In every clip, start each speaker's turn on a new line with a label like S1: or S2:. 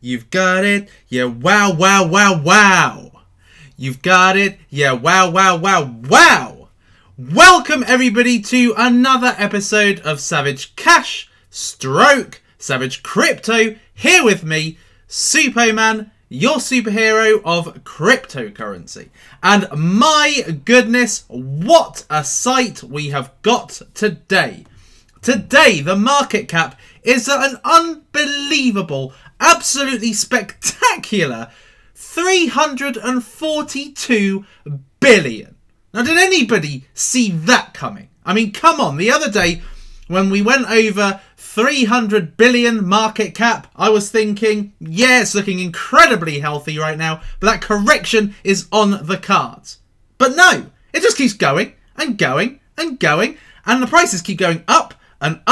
S1: You've got it, yeah, wow, wow, wow, wow. You've got it, yeah, wow, wow, wow, wow. Welcome everybody to another episode of Savage Cash stroke Savage Crypto. Here with me, Suppoman, your superhero of cryptocurrency. And my goodness, what a sight we have got today. Today, the market cap is at an unbelievable, absolutely spectacular 342 billion. Now, did anybody see that coming? I mean, come on. The other day, when we went over 300 billion market cap, I was thinking, yeah, it's looking incredibly healthy right now, but that correction is on the cards. But no, it just keeps going and going and going, and the prices keep going up, and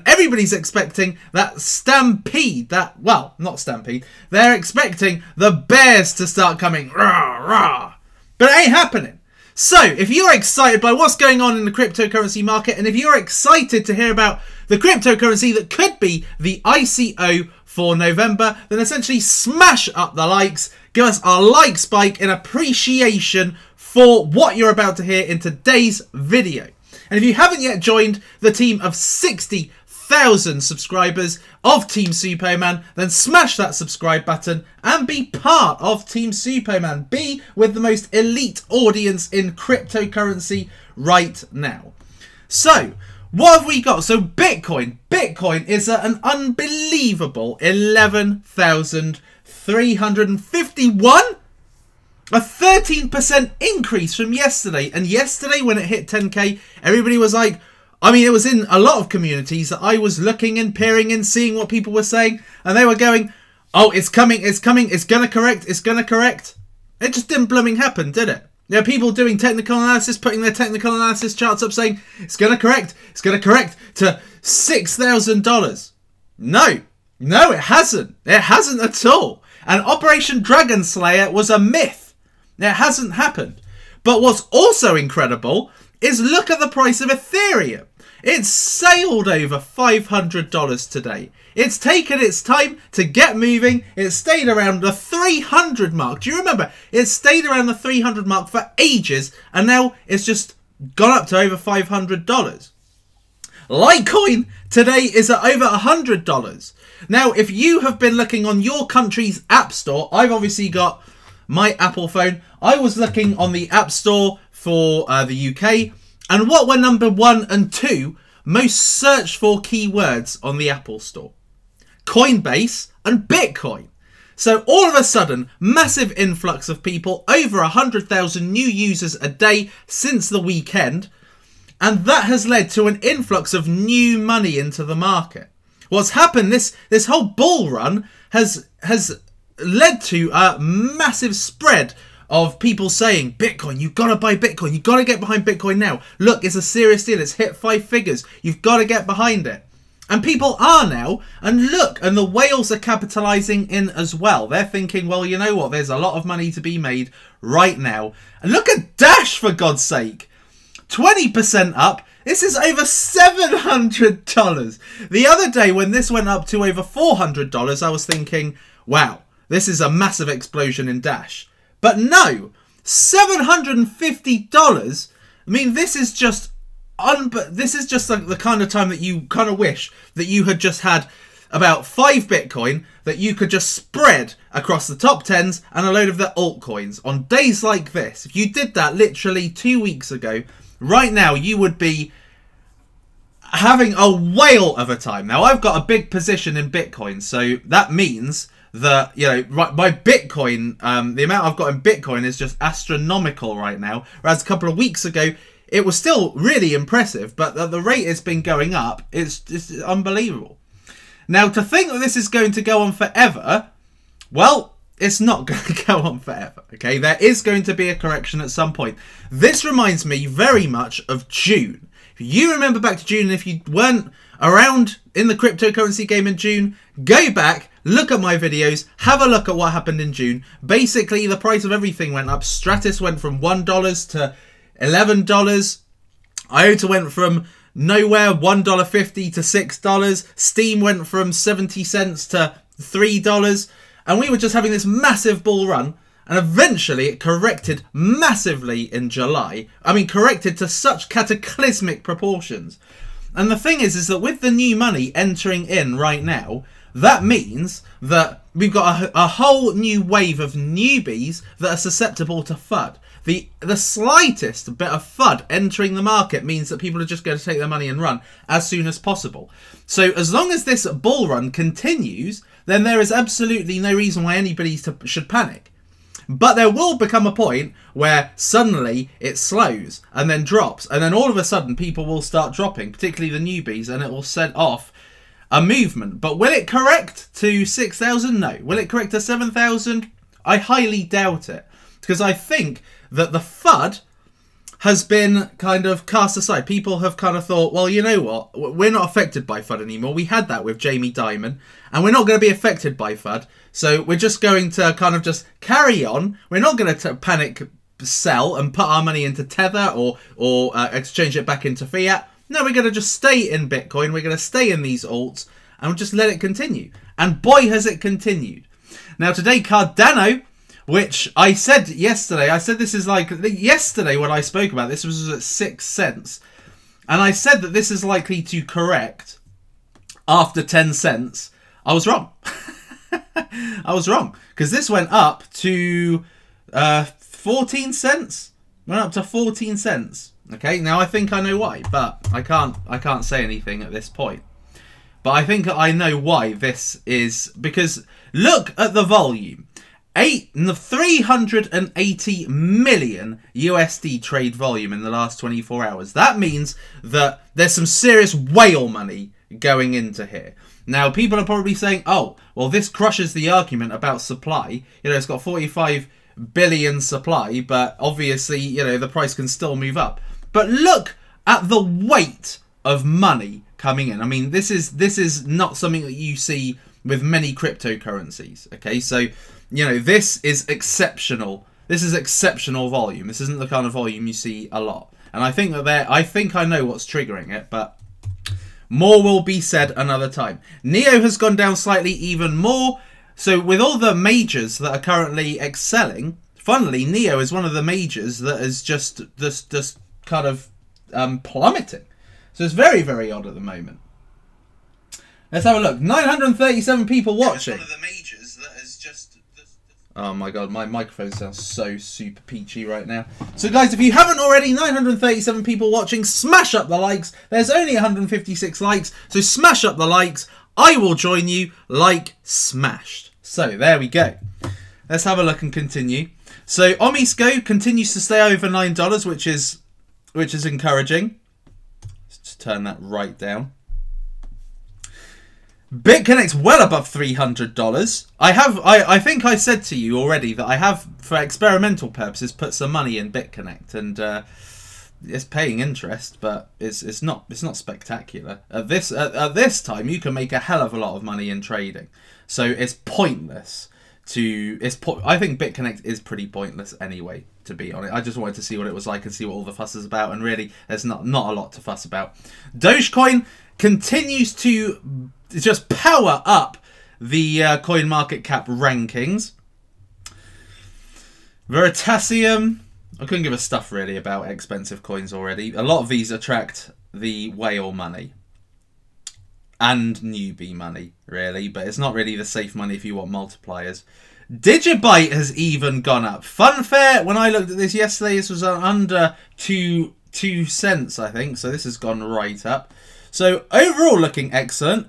S1: everybody's expecting that stampede, well, not stampede, they're expecting the bears to start coming, rah, rah. But it ain't happening. So, if you're excited by what's going on in the cryptocurrency market, and if you're excited to hear about the cryptocurrency that could be the ICO for November, then essentially smash up the likes, give us a like spike in appreciation for what you're about to hear in today's video. And if you haven't yet joined the team of 60,000 subscribers of Team Suppoman, then smash that subscribe button and be part of Team Suppoman. Be with the most elite audience in cryptocurrency right now. So, what have we got? So, Bitcoin is at an unbelievable 11,351. A 13% increase from yesterday. And yesterday when it hit 10k, everybody was like, I mean, it was in a lot of communities that I was looking and peering and seeing what people were saying. And they were going, oh, it's coming, it's coming, it's going to correct, it's going to correct. It just didn't blooming happen, did it? There are people doing technical analysis, putting their technical analysis charts up saying, it's going to correct to $6,000. No, it hasn't. It hasn't at all. And Operation Dragon Slayer was a myth. It hasn't happened. But what's also incredible is look at the price of Ethereum. It's sailed over $500 today. It's taken its time to get moving. It stayed around the 300 mark. Do you remember? It stayed around the 300 mark for ages, and now it's just gone up to over $500. Litecoin today is at over $100. Now, if you have been looking on your country's app store, I've obviously got my Apple phone. I was looking on the App Store for the UK, and what were number 1 and 2 most searched for keywords on the Apple Store? Coinbase and Bitcoin. So all of a sudden, massive influx of people, over 100,000 new users a day since the weekend, and that has led to an influx of new money into the market. What's happened, this whole bull run has led to a massive spread of people saying, Bitcoin, you've got to buy Bitcoin. You've got to get behind Bitcoin now. Look, it's a serious deal. It's hit 5 figures. You've got to get behind it. And people are now. And look, and the whales are capitalizing in as well. They're thinking, well, you know what? There's a lot of money to be made right now. And look at Dash, for God's sake. 20% up. This is over $700. The other day when this went up to over $400, I was thinking, wow, this is a massive explosion in Dash. But no, $750. I mean, this is just like the kind of time that you kind of wish that you had just had about 5 Bitcoin that you could just spread across the top 10s and a load of the altcoins on days like this. If you did that literally 2 weeks ago, right now you would be having a whale of a time. Now, I've got a big position in Bitcoin, so that means that, you know, my Bitcoin, the amount I've got in Bitcoin is just astronomical right now. Whereas a couple of weeks ago, it was still really impressive, but at the rate it's been going up, it's just unbelievable. Now, to think that this is going to go on forever, well, it's not going to go on forever, okay? There is going to be a correction at some point. This reminds me very much of June. If you remember back to June, and if you weren't around in the cryptocurrency game in June, go back, look at my videos, have a look at what happened in June. Basically, the price of everything went up. Stratus went from $1 to $11. IOTA went from nowhere, $1.50 to $6. Steam went from 70 cents to $3. And we were just having this massive bull run. And eventually it corrected massively in July. I mean, corrected to such cataclysmic proportions. And the thing is that with the new money entering in right now, that means that we've got a whole new wave of newbies that are susceptible to FUD. The slightest bit of FUD entering the market means that people are just going to take their money and run as soon as possible. So as long as this bull run continues, then there is absolutely no reason why anybody should panic. But there will become a point where suddenly it slows and then drops. And then all of a sudden people will start dropping, particularly the newbies, and it will set off a movement. But will it correct to 6,000? No. Will it correct to 7,000? I highly doubt it. Because I think that the FUD has been kind of cast aside. People have kind of thought, well, you know what? We're not affected by FUD anymore. We had that with Jamie Dimon, and we're not going to be affected by FUD. So we're just going to kind of just carry on. We're not going to panic sell and put our money into Tether or exchange it back into fiat. No, we're going to just stay in Bitcoin. We're going to stay in these alts and just let it continue. And boy, has it continued. Now today, Cardano, which I said yesterday, I said this is like, yesterday when I spoke about this was at 6 cents. And I said that this is likely to correct after 10 cents. I was wrong. I was wrong. Because this went up to 14 cents. Went up to 14 cents. Okay, now I think I know why, but I can't say anything at this point. But I think I know why this is, because look at the volume. 380 million USD trade volume in the last 24 hours. That means that there's some serious whale money going into here. Now, people are probably saying, oh, well, this crushes the argument about supply. You know, it's got 45 billion supply, but obviously, you know, the price can still move up. But look at the weight of money coming in. I mean, this is not something that you see with many cryptocurrencies. Okay, so, you know, this is exceptional. This is exceptional volume. This isn't the kind of volume you see a lot. And I think that I think I know what's triggering it, but more will be said another time. Neo has gone down slightly even more. So with all the majors that are currently excelling, funnily, Neo is one of the majors that is just kind of plummeting. So it's very, very odd at the moment. Let's have a look. 937 people watching. One of the majors that is just... Oh my god, my microphone sounds so super peachy right now. So guys, if you haven't already, 937 people watching, smash up the likes. There's only 156 likes, so smash up the likes. I will join you like smashed. So there we go. Let's have a look and continue. So Omisco continues to stay over $9, which is encouraging. Let's just turn that right down. BitConnect's well above $300. I think I said to you already that I have, for experimental purposes, put some money in BitConnect, and it's paying interest, but it's not spectacular. At this time, you can make a hell of a lot of money in trading, so it's pointless to. I think BitConnect is pretty pointless anyway. To be honest, I just wanted to see what it was like and see what all the fuss is about, and really, there's not a lot to fuss about. Dogecoin continues to just power up the CoinMarketCap rankings. Veritasium, I couldn't give a stuff really about expensive coins already. A lot of these attract the whale money and newbie money, really, but it's not really the safe money if you want multipliers. Digibyte has even gone up. Funfair, when I looked at this yesterday, this was under 2 cents, I think, so this has gone right up. So overall looking excellent.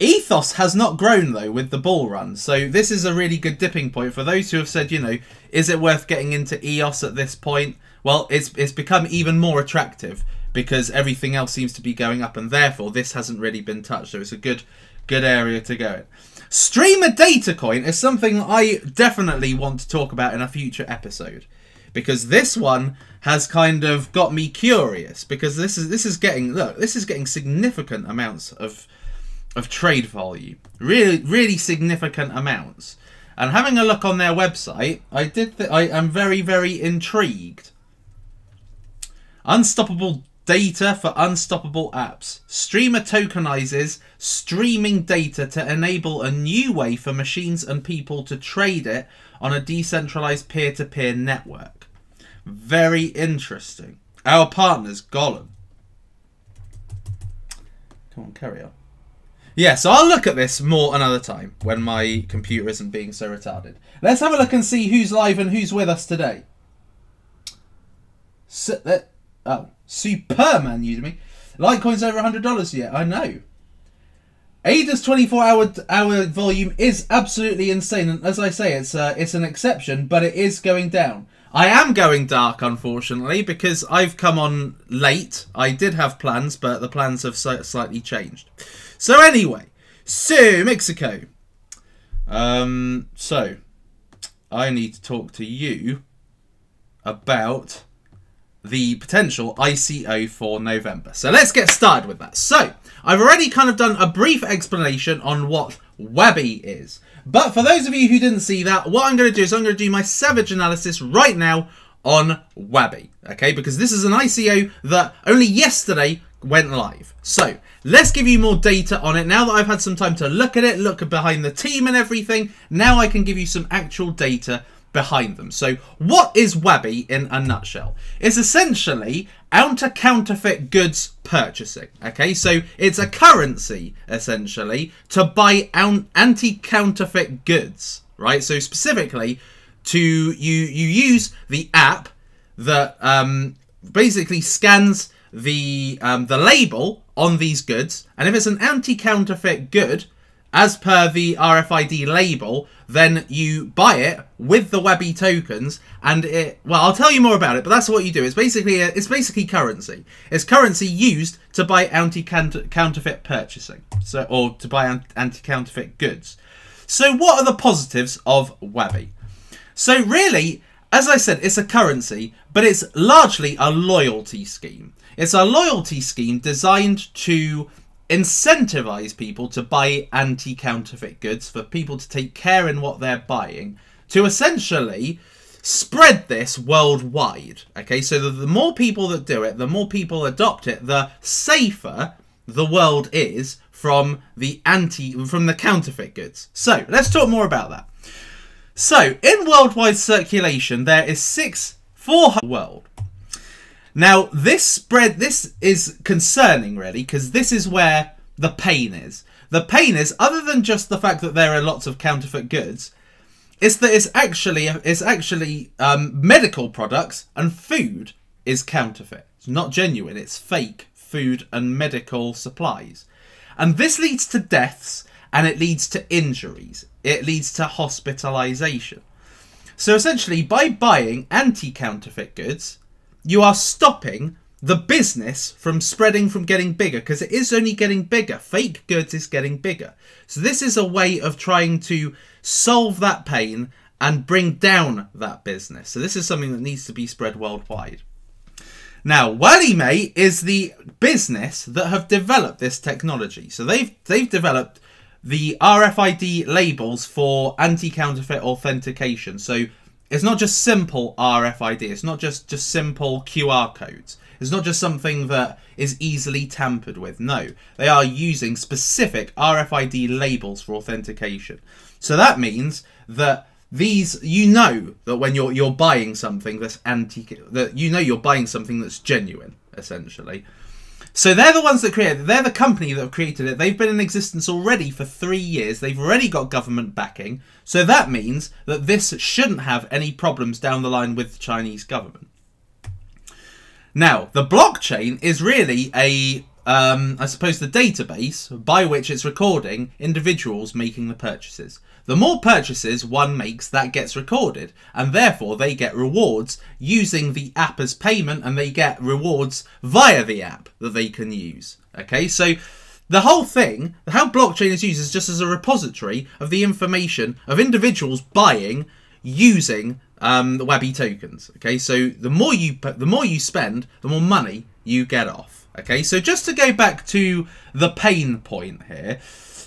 S1: Ethos has not grown though with the bull run, so this is a really good dipping point for those who have said, you know, is it worth getting into EOS at this point? Well, it's become even more attractive because everything else seems to be going up, and therefore this hasn't really been touched, so it's a good area to go in. Streamer Data Coin is something I definitely want to talk about in a future episode, because this one has kind of got me curious, because this is getting significant amounts of trade volume, really significant amounts. And having a look on their website, I am very intrigued. Unstoppable data for unstoppable apps. Streamer tokenizes streaming data to enable a new way for machines and people to trade it on a decentralized peer-to-peer network. Very interesting. Our partners, Gollum. Come on, carry on. Yeah, so I'll look at this more another time when my computer isn't being so retarded. Let's have a look and see who's live and who's with us today. Suppoman, you to me. Litecoin's over $100 yet, I know. ADA's 24-hour volume is absolutely insane, and as I say, it's an exception, but it is going down. I am going dark, unfortunately, because I've come on late. I did have plans, but the plans have slightly changed. So anyway, so Mexico. So I need to talk to you about the potential ICO for November. So let's get started with that. So I've already kind of done a brief explanation on what Wabi is. But for those of you who didn't see that, what I'm going to do is I'm going to do my savage analysis right now on Wabi. Okay, because this is an ICO that only yesterday went live. So let's give you more data on it. Now that I've had some time to look at it, look behind the team and everything, now I can give you some actual data behind them. So what is Wabi in a nutshell? It's essentially counterfeit goods purchasing. Okay, so it's a currency essentially to buy anti-counterfeit goods, right? So specifically to you use the app that basically scans the label on these goods, and if it's an anti-counterfeit good as per the RFID label, then you buy it with the Wabi tokens, and well, I'll tell you more about it, but that's what you do. It's basically currency. It's currency used to buy anti-counterfeit purchasing, so, or to buy anti-counterfeit goods. So what are the positives of Wabi? So really, as I said, it's a currency, but it's largely a loyalty scheme. It's a loyalty scheme designed to incentivize people to buy anti-counterfeit goods, for people to take care in what they're buying, to essentially spread this worldwide. Okay, so the more people that do it, the more people adopt it, the safer the world is from the counterfeit goods. So let's talk more about that. So in worldwide circulation, there is 400 world. Now, this is concerning, really, because this is where the pain is. The pain is, other than just the fact that there are lots of counterfeit goods, it's that it's actually medical products and food is counterfeit. It's not genuine. It's fake food and medical supplies. And this leads to deaths, and it leads to injuries. It leads to hospitalization. So essentially, by buying anti-counterfeit goods, you are stopping the business from spreading, from getting bigger, because it is only getting bigger. Fake goods is getting bigger. So this is a way of trying to solve that pain and bring down that business. So this is something that needs to be spread worldwide. Now, Wabi is the business that have developed this technology. So they've developed the RFID labels for anti-counterfeit authentication. So it's not just simple RFID. It's not just simple QR codes. It's not just something that is easily tampered with. No, they are using specific RFID labels for authentication. So that means that these, you know, that when you're buying something that's you're buying something that's genuine, essentially. So they're the ones that created it. They're the company that have created it. They've been in existence already for 3 years. They've already got government backing. So that means that this shouldn't have any problems down the line with the Chinese government. Now, the blockchain is really I suppose, the database by which it's recording individuals making the purchases. The more purchases one makes, that gets recorded, and therefore they get rewards using the app as payment, and they get rewards via the app that they can use. Okay, so the whole thing, how blockchain is used, is just as a repository of the information of individuals buying using the Wabi tokens. Okay, so the more you spend, the more money you get off. Okay, so just to go back to the pain point here.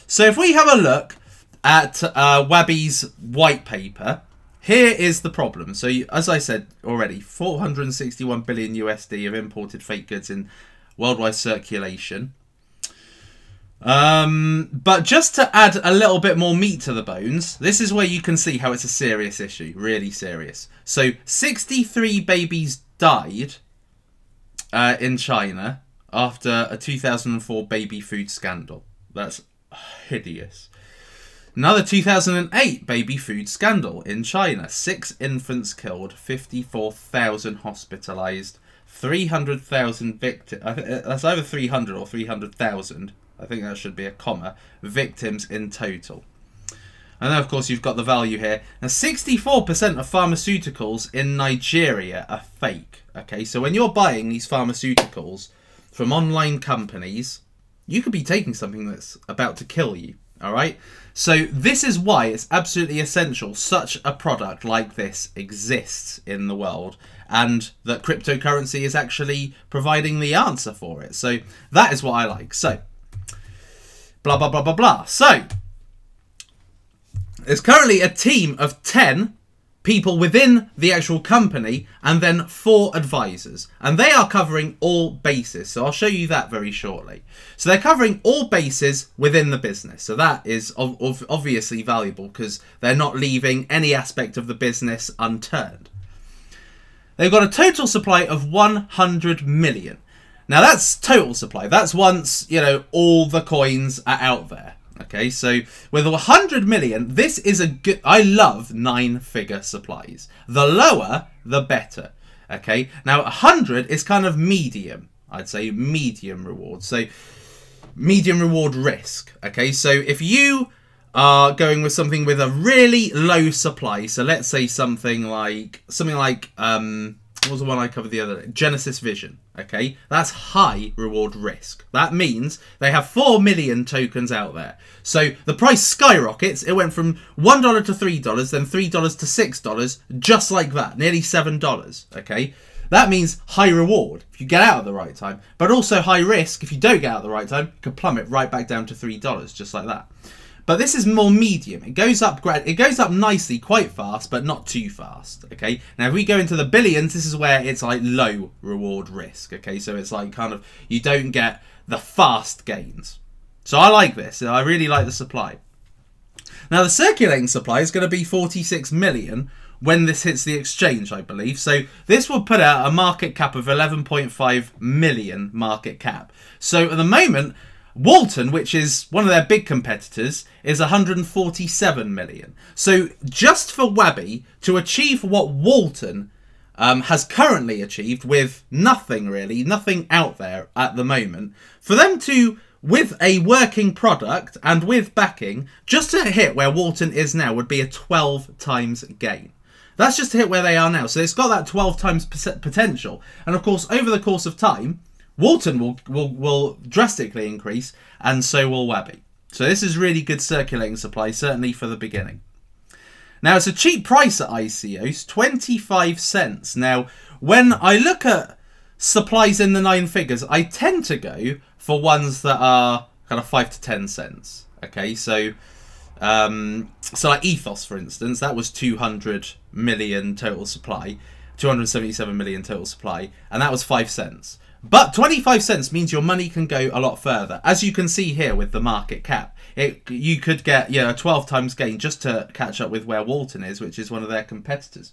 S1: So if we have a look at Wabi's white paper, here is the problem. So as I said already, 461 billion USD of imported fake goods in worldwide circulation. But just to add a little bit more meat to the bones, this is where you can see how it's a serious issue, really serious. So 63 babies died in China after a 2004 baby food scandal. That's hideous. Another 2008 baby food scandal in China. 6 infants killed, 54,000 hospitalized, 300,000 victims. That's either 300 or 300,000. I think that should be a comma. Victims in total. And then, of course, you've got the value here. Now, 64% of pharmaceuticals in Nigeria are fake. Okay, so when you're buying these pharmaceuticals from online companies, you could be taking something that's about to kill you. All right, so this is why it's absolutely essential such a product like this exists in the world, and that cryptocurrency is actually providing the answer for it. So that is what I like. So blah blah blah blah blah. So there's currently a team of 10 people within the actual company, and then 4 advisors, and they are covering all bases. So I'll show you that very shortly. So they're covering all bases within the business, so that is obviously valuable because they're not leaving any aspect of the business unturned. They've got a total supply of 100 million. Now that's total supply. That's once, you know, all the coins are out there. Okay, so with 100 million, this is a good... I love 9-figure supplies. The lower, the better. Okay, now 100 is kind of medium. I'd say medium reward. So medium reward risk. Okay, so if you are going with something with a really low supply, so let's say something like what was the one I covered the other day? Genesis Vision. Okay, that's high reward risk. That means they have 4 million tokens out there. So the price skyrockets. It went from $1 to $3, then $3 to $6, just like that, nearly $7. Okay, that means high reward if you get out at the right time, but also high risk if you don't get out at the right time. It could plummet right back down to $3, just like that. But this is more medium. It goes up nicely, quite fast, but not too fast. Okay. Now, if we go into the billions, this is where it's like low reward risk. Okay. So it's like kind of, you don't get the fast gains. So I like this. I really like the supply. Now, the circulating supply is going to be 46 million when this hits the exchange, I believe. So this will put out a market cap of 11.5 million market cap. So at the moment, Walton, which is one of their big competitors, is 147 million. So just for Wabi to achieve what Walton has currently achieved with nothing really, nothing out there at the moment, for them to, with a working product and with backing, just to hit where Walton is now would be a 12 times gain. That's just to hit where they are now. So it's got that 12 times potential. And of course, over the course of time, Walton will drastically increase, and so will Wabi. So this is really good circulating supply, certainly for the beginning. Now, it's a cheap price at ICOs, 25 cents. Now, when I look at supplies in the 9 figures, I tend to go for ones that are kind of 5 to 10 cents. Okay, so like Ethos, for instance, that was 200 million total supply, 277 million total supply, and that was 5 cents. But 25 cents means your money can go a lot further. As you can see here with the market cap, you could get a 12 times gain just to catch up with where Walton is, which is one of their competitors.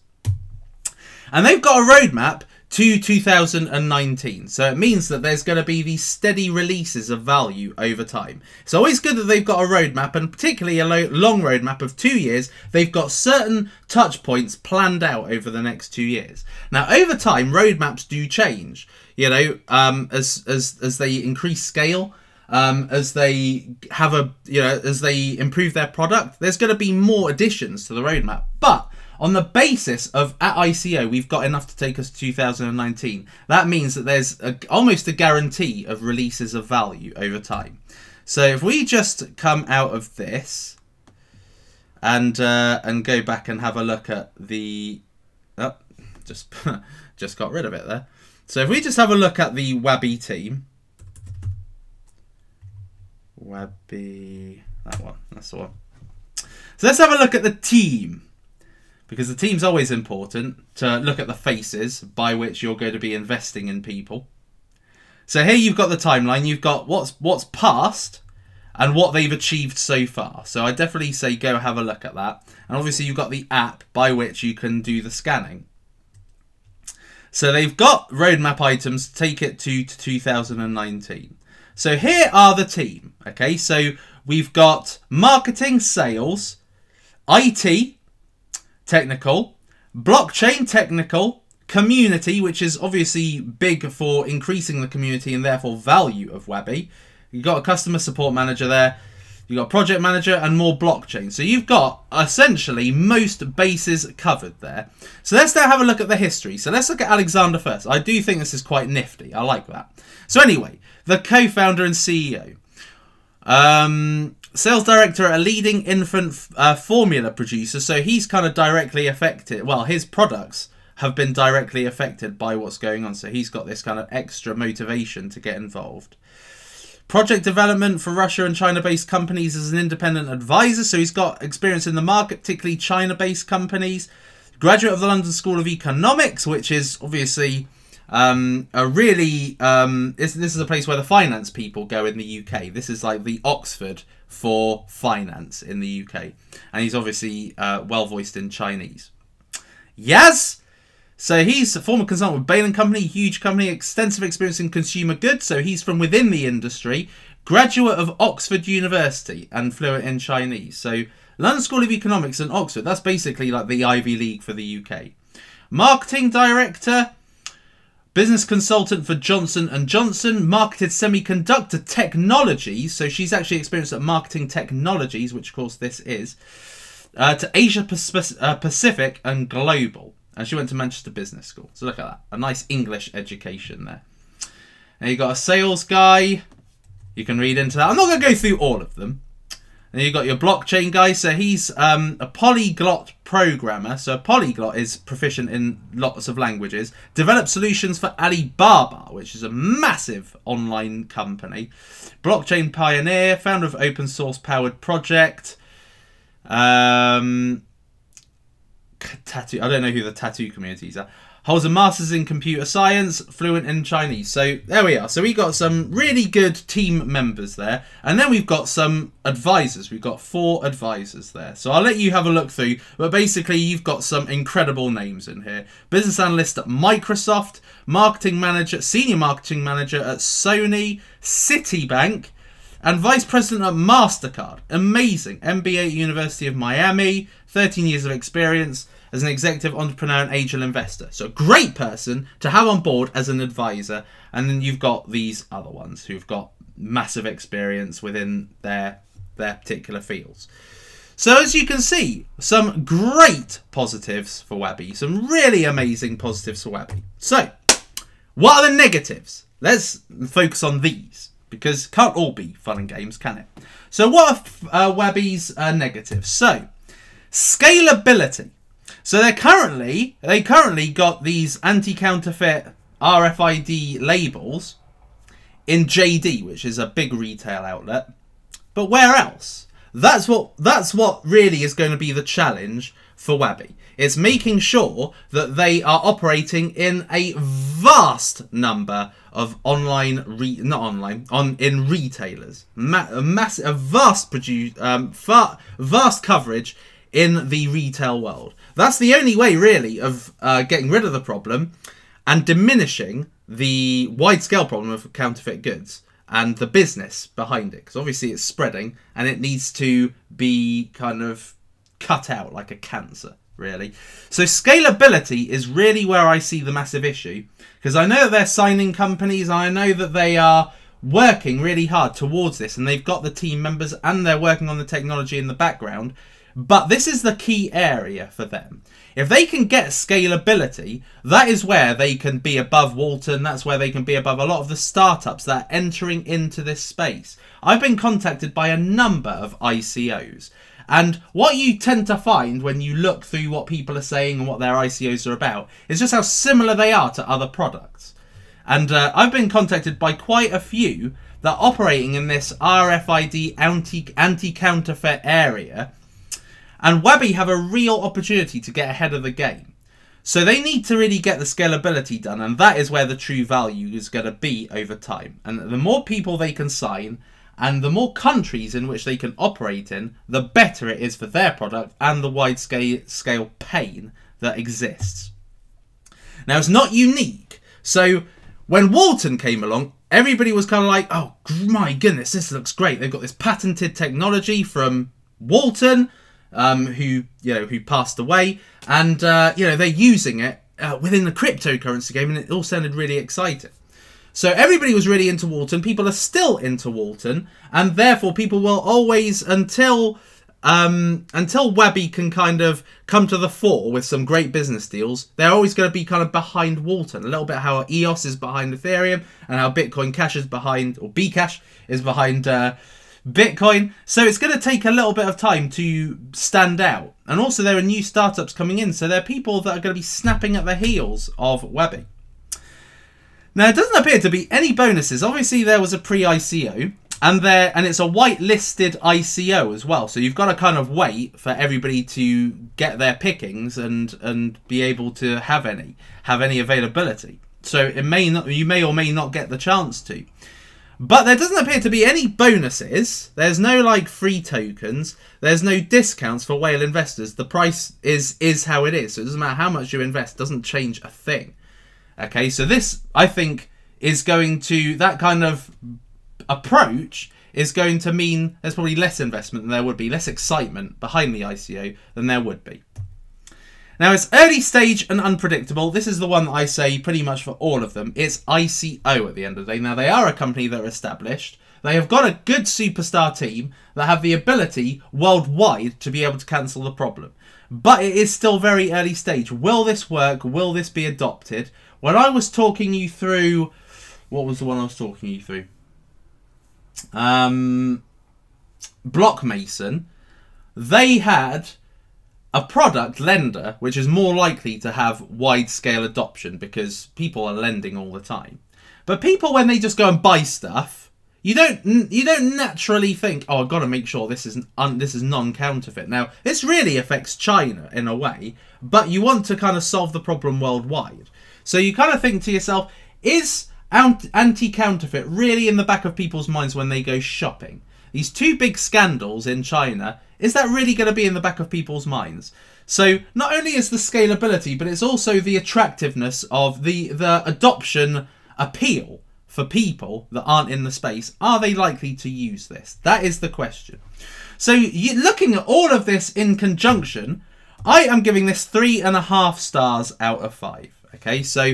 S1: And they've got a roadmap to 2019. So it means that there's going to be these steady releases of value over time. It's always good that they've got a roadmap, and particularly a long roadmap of 2 years. They've got certain touch points planned out over the next 2 years. Now, over time, roadmaps do change. You know, as they increase scale, as they have as they improve their product, there's going to be more additions to the roadmap. But on the basis of at ICO, we've got enough to take us to 2019. That means that there's almost a guarantee of releases of value over time. So if we just come out of this and go back and have a look at the, just got rid of it there. So if we just have a look at the Wabi team, Wabi, that one, that's the one. So let's have a look at the team, because the team's always important to look at the faces by which you're going to be investing in people. So here you've got the timeline. You've got what's past and what they've achieved so far. So I definitely say go have a look at that. And obviously you've got the app by which you can do the scanning. So they've got roadmap items, take it to 2019. So here are the team. Okay, so we've got marketing, sales, IT, technical, blockchain, technical, community, which is obviously big for increasing the community and therefore value of Wabi. You've got a customer support manager there. You've got project manager and more blockchain. So you've got essentially most bases covered there. So let's now have a look at the history. So let's look at Alexander first. I do think this is quite nifty. I like that. So anyway, the co-founder and CEO. Sales director at a leading infant formula producer. So he's kind of directly affected. Well, his products have been directly affected by what's going on. So he's got this kind of extra motivation to get involved. Project development for Russia and China-based companies as an independent advisor. So he's got experience in the market, particularly China-based companies. Graduate of the London School of Economics, which is obviously a really... this is a place where the finance people go in the UK. This is like the Oxford for finance in the UK. And he's obviously well-voiced in Chinese. Yaz! So he's a former consultant with Bain & Company, huge company, extensive experience in consumer goods. So he's from within the industry, graduate of Oxford University and fluent in Chinese. So London School of Economics and Oxford, that's basically like the Ivy League for the UK. Marketing director, business consultant for Johnson & Johnson, marketed semiconductor technologies. So she's actually experienced at marketing technologies, which of course this is, to Asia Pacific and global. And she went to Manchester Business School. So look at that. A nice English education there. And you've got a sales guy. You can read into that. I'm not going to go through all of them. And you've got your blockchain guy. So he's a polyglot programmer. So a polyglot is proficient in lots of languages. Developed solutions for Alibaba, which is a massive online company. Blockchain pioneer. Founder of open source powered project. Tattoo. I don't know who the tattoo communities are. Holds a master's in computer science, fluent in Chinese. So there we are. So we got some really good team members there. And then we've got some advisors. We've got 4 advisors there. So I'll let you have a look through. But basically you've got some incredible names in here. Business analyst at Microsoft, marketing manager, senior marketing manager at Sony, Citibank, and vice president at MasterCard. Amazing. MBA at University of Miami. 13 years of experience as an executive entrepreneur and angel investor. So a great person to have on board as an advisor. And then you've got these other ones who've got massive experience within their particular fields. So as you can see, some great positives for Wabi. Some really amazing positives for Wabi. So what are the negatives? Let's focus on these, because it can't all be fun and games, can it? So what are Wabi's negatives? So scalability. So they currently got these anti-counterfeit RFID labels in JD, which is a big retail outlet. But where else? That's what really is going to be the challenge for Wabi. It's making sure that they are operating in a vast number of in retailers, vast coverage in the retail world. That's the only way really of getting rid of the problem and diminishing the wide-scale problem of counterfeit goods and the business behind it, because obviously it's spreading and it needs to be kind of cut out like a cancer, really. So scalability is really where I see the massive issue, because I know that they're signing companies, I know that they are working really hard towards this, and they've got the team members and they're working on the technology in the background, but this is the key area for them. If they can get scalability, that is where they can be above Walton. That's where they can be above a lot of the startups that are entering into this space. I've been contacted by a number of ICOs. And what you tend to find when you look through what people are saying and what their ICOs are about is just how similar they are to other products. And I've been contacted by quite a few that are operating in this RFID anti-counterfeit area. And Wabi have a real opportunity to get ahead of the game. So they need to really get the scalability done, and that is where the true value is going to be over time. And the more people they can sign, and the more countries in which they can operate in, the better it is for their product and the wide scale pain that exists. Now, it's not unique. So when Walton came along, everybody was kind of like, oh my goodness, this looks great. They've got this patented technology from Walton, who passed away, and they're using it within the cryptocurrency game, and it all sounded really exciting. So everybody was really into Walton. People are still into Walton, and therefore people will always, until Wabi can kind of come to the fore with some great business deals, they're always going to be kind of behind Walton. A little bit how EOS is behind Ethereum, and how Bitcoin Cash is behind, or Bcash is behind Bitcoin. So it's going to take a little bit of time to stand out. And also there are new startups coming in, so there are people that are going to be snapping at the heels of Wabi. Now, it doesn't appear to be any bonuses. Obviously, there was a pre-ICO, and it's a white-listed ICO as well. So you've got to kind of wait for everybody to get their pickings and be able to have any availability. So you may or may not get the chance to. But there doesn't appear to be any bonuses. There's no like free tokens. There's no discounts for whale investors. The price is how it is. So it doesn't matter how much you invest. It doesn't change a thing. Okay, so this, I think, is going to, that kind of approach is going to mean there's probably less investment than there would be, less excitement behind the ICO than there would be. Now, it's early stage and unpredictable. This is the one that I say pretty much for all of them. It's ICO at the end of the day. Now, they are a company that are established. They have got a good superstar team that have the ability worldwide to be able to cancel the problem. But it is still very early stage. Will this work? Will this be adopted? When I was talking you through... What was the one I was talking you through? Block Mason. They had a product lender which is more likely to have wide-scale adoption because people are lending all the time. But people, when they just go and buy stuff, you don't naturally think, oh, I've got to make sure this is non-counterfeit. Now, this really affects China in a way, but you want to kind of solve the problem worldwide. So you kind of think to yourself, is anti-counterfeit really in the back of people's minds when they go shopping? These two big scandals in China, is that really going to be in the back of people's minds? So not only is the scalability, but it's also the attractiveness of the adoption appeal for people that aren't in the space. Are they likely to use this? That is the question. So looking at all of this in conjunction, I am giving this 3.5 stars out of 5. Okay, so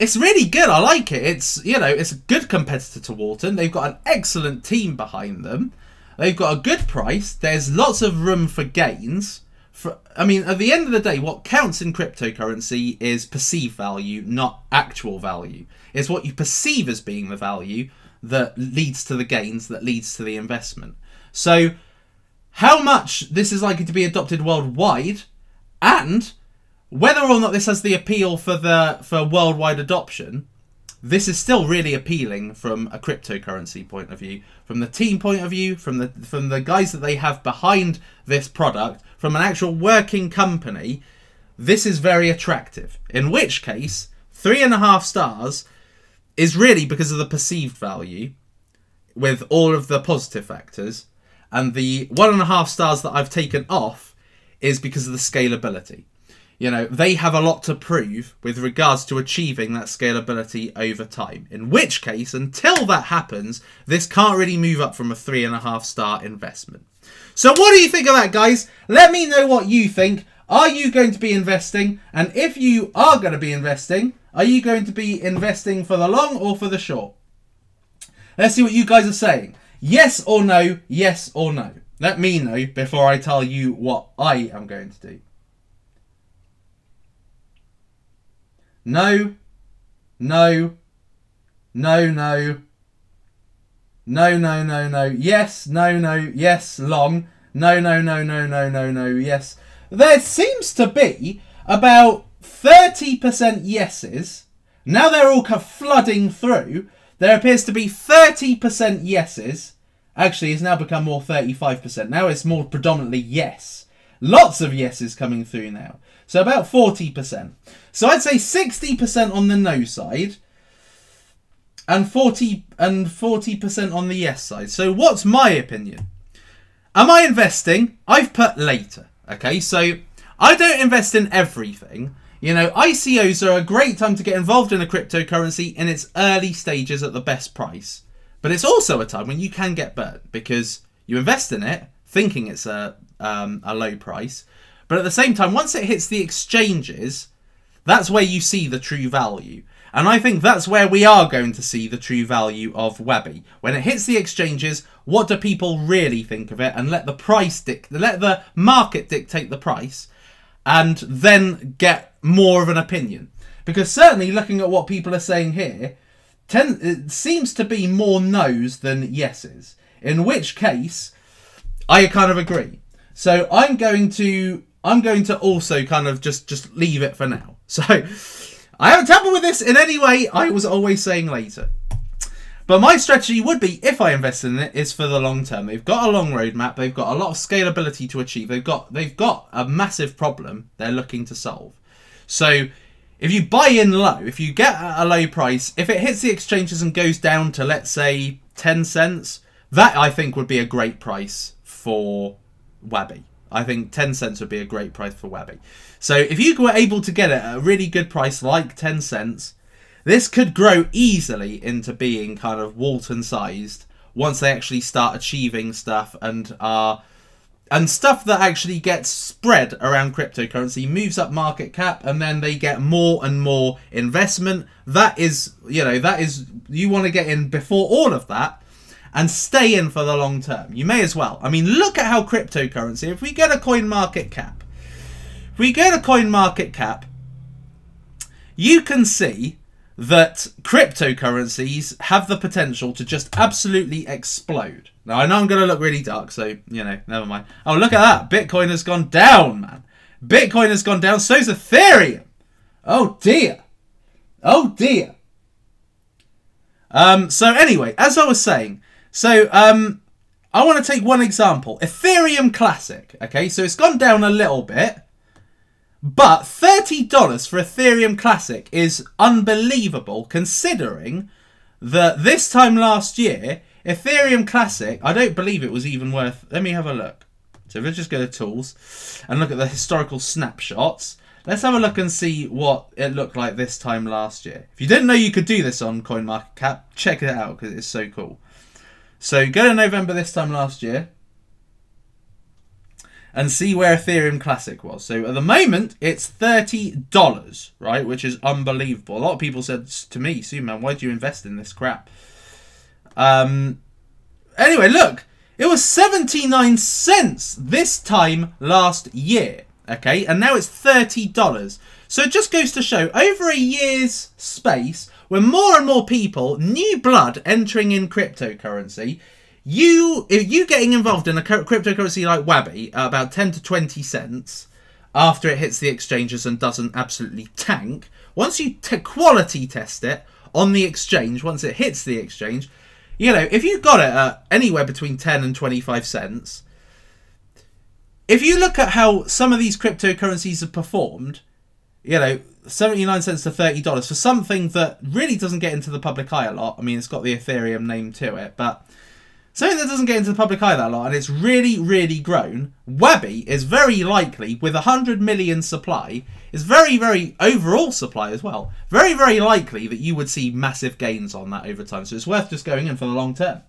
S1: it's really good. I like it. It's, it's a good competitor to Walton. They've got an excellent team behind them. They've got a good price. There's lots of room for gains. I mean, at the end of the day, what counts in cryptocurrency is perceived value, not actual value. It's what you perceive as being the value that leads to the gains, that leads to the investment. So how much this is likely to be adopted worldwide, and whether or not this has the appeal for worldwide adoption, this is still really appealing from a cryptocurrency point of view, from the team point of view, from the guys that they have behind this product, from an actual working company. This is very attractive. In which case, 3.5 stars is really because of the perceived value, with all of the positive factors, and the 1.5 stars that I've taken off is because of the scalability. They have a lot to prove with regards to achieving that scalability over time. In which case, until that happens, this can't really move up from a 3.5 star investment. So what do you think of that, guys? Let me know what you think. Are you going to be investing? And if you are going to be investing, are you going to be investing for the long or for the short? Let's see what you guys are saying. Yes or no, yes or no. Let me know before I tell you what I am going to do. No, no, no, no, no, no, no, no, yes, no, no, yes, long, no, no, no, no, no, no, no, yes. There seems to be about 30% yeses. Now they're all flooding through. There appears to be 30% yeses. Actually, it's now become more 35%. Now it's more predominantly yes. Lots of yeses coming through now. So about 40%. So I'd say 60% on the no side and 40% on the yes side. So what's my opinion? Am I investing? I've put later. Okay, so I don't invest in everything. You know, ICOs are a great time to get involved in a cryptocurrency in its early stages at the best price. But it's also a time when you can get burnt because you invest in it thinking it's a low price. But at the same time, once it hits the exchanges, that's where you see the true value. And I think that's where we are going to see the true value of Wabi. When it hits the exchanges, what do people really think of it? And let the market dictate the price, and then get more of an opinion. Because certainly looking at what people are saying here, it seems to be more no's than yeses. In which case, I kind of agree. So I'm going to also kind of just leave it for now. So I haven't tampered with this in any way. I was always saying later. But my strategy would be, if I invest in it, is for the long term. They've got a long roadmap. They've got a lot of scalability to achieve. They've got a massive problem they're looking to solve. So if you buy in low, if you get at a low price, if it hits the exchanges and goes down to, let's say, 10 cents, that I think would be a great price for Wabi. I think 10 cents would be a great price for Wabi. So if you were able to get it at a really good price like 10 cents, this could grow easily into being kind of Walton sized once they actually start achieving stuff and stuff that actually gets spread around cryptocurrency, moves up market cap, and then they get more and more investment. That is, you want to get in before all of that and stay in for the long term. You may as well. I mean, look at how cryptocurrency, if we get a coin market cap, you can see that cryptocurrencies have the potential to just absolutely explode. Now, I know I'm going to look really dark, so, never mind. Oh, look at that. Bitcoin has gone down, man. Bitcoin has gone down. So's Ethereum. Oh, dear. Oh, dear. So, anyway, as I was saying, I want to take one example. Ethereum Classic. Okay, so it's gone down a little bit. But $30 for Ethereum Classic is unbelievable, considering that this time last year, Ethereum Classic, I don't believe it was even worth... Let me have a look. So if we just go to Tools and look at the historical snapshots, let's have a look and see what it looked like this time last year. If you didn't know you could do this on CoinMarketCap, check it out because it's so cool. So go to November this time last year and see where Ethereum Classic was. So at the moment, it's $30, right? Which is unbelievable. A lot of people said to me, Suppoman, why do you invest in this crap? Anyway, look. It was 79 cents this time last year. Okay? And now it's $30. So it just goes to show, over a year's space, when more and more people, new blood entering in cryptocurrency, if you getting involved in a cryptocurrency like Wabi at about 10 to 20 cents after it hits the exchanges and doesn't absolutely tank, once you quality test it on the exchange, once it hits the exchange, if you got it at anywhere between 10 and 25 cents, if you look at how some of these cryptocurrencies have performed, 79 cents to $30 for something that really doesn't get into the public eye a lot. I mean, it's got the Ethereum name to it, but something that doesn't get into the public eye that a lot, and it's really, really grown. Wabi is very likely, with 100 million supply, is very, very overall supply as well. Very, very likely that you would see massive gains on that over time. So it's worth just going in for the long term.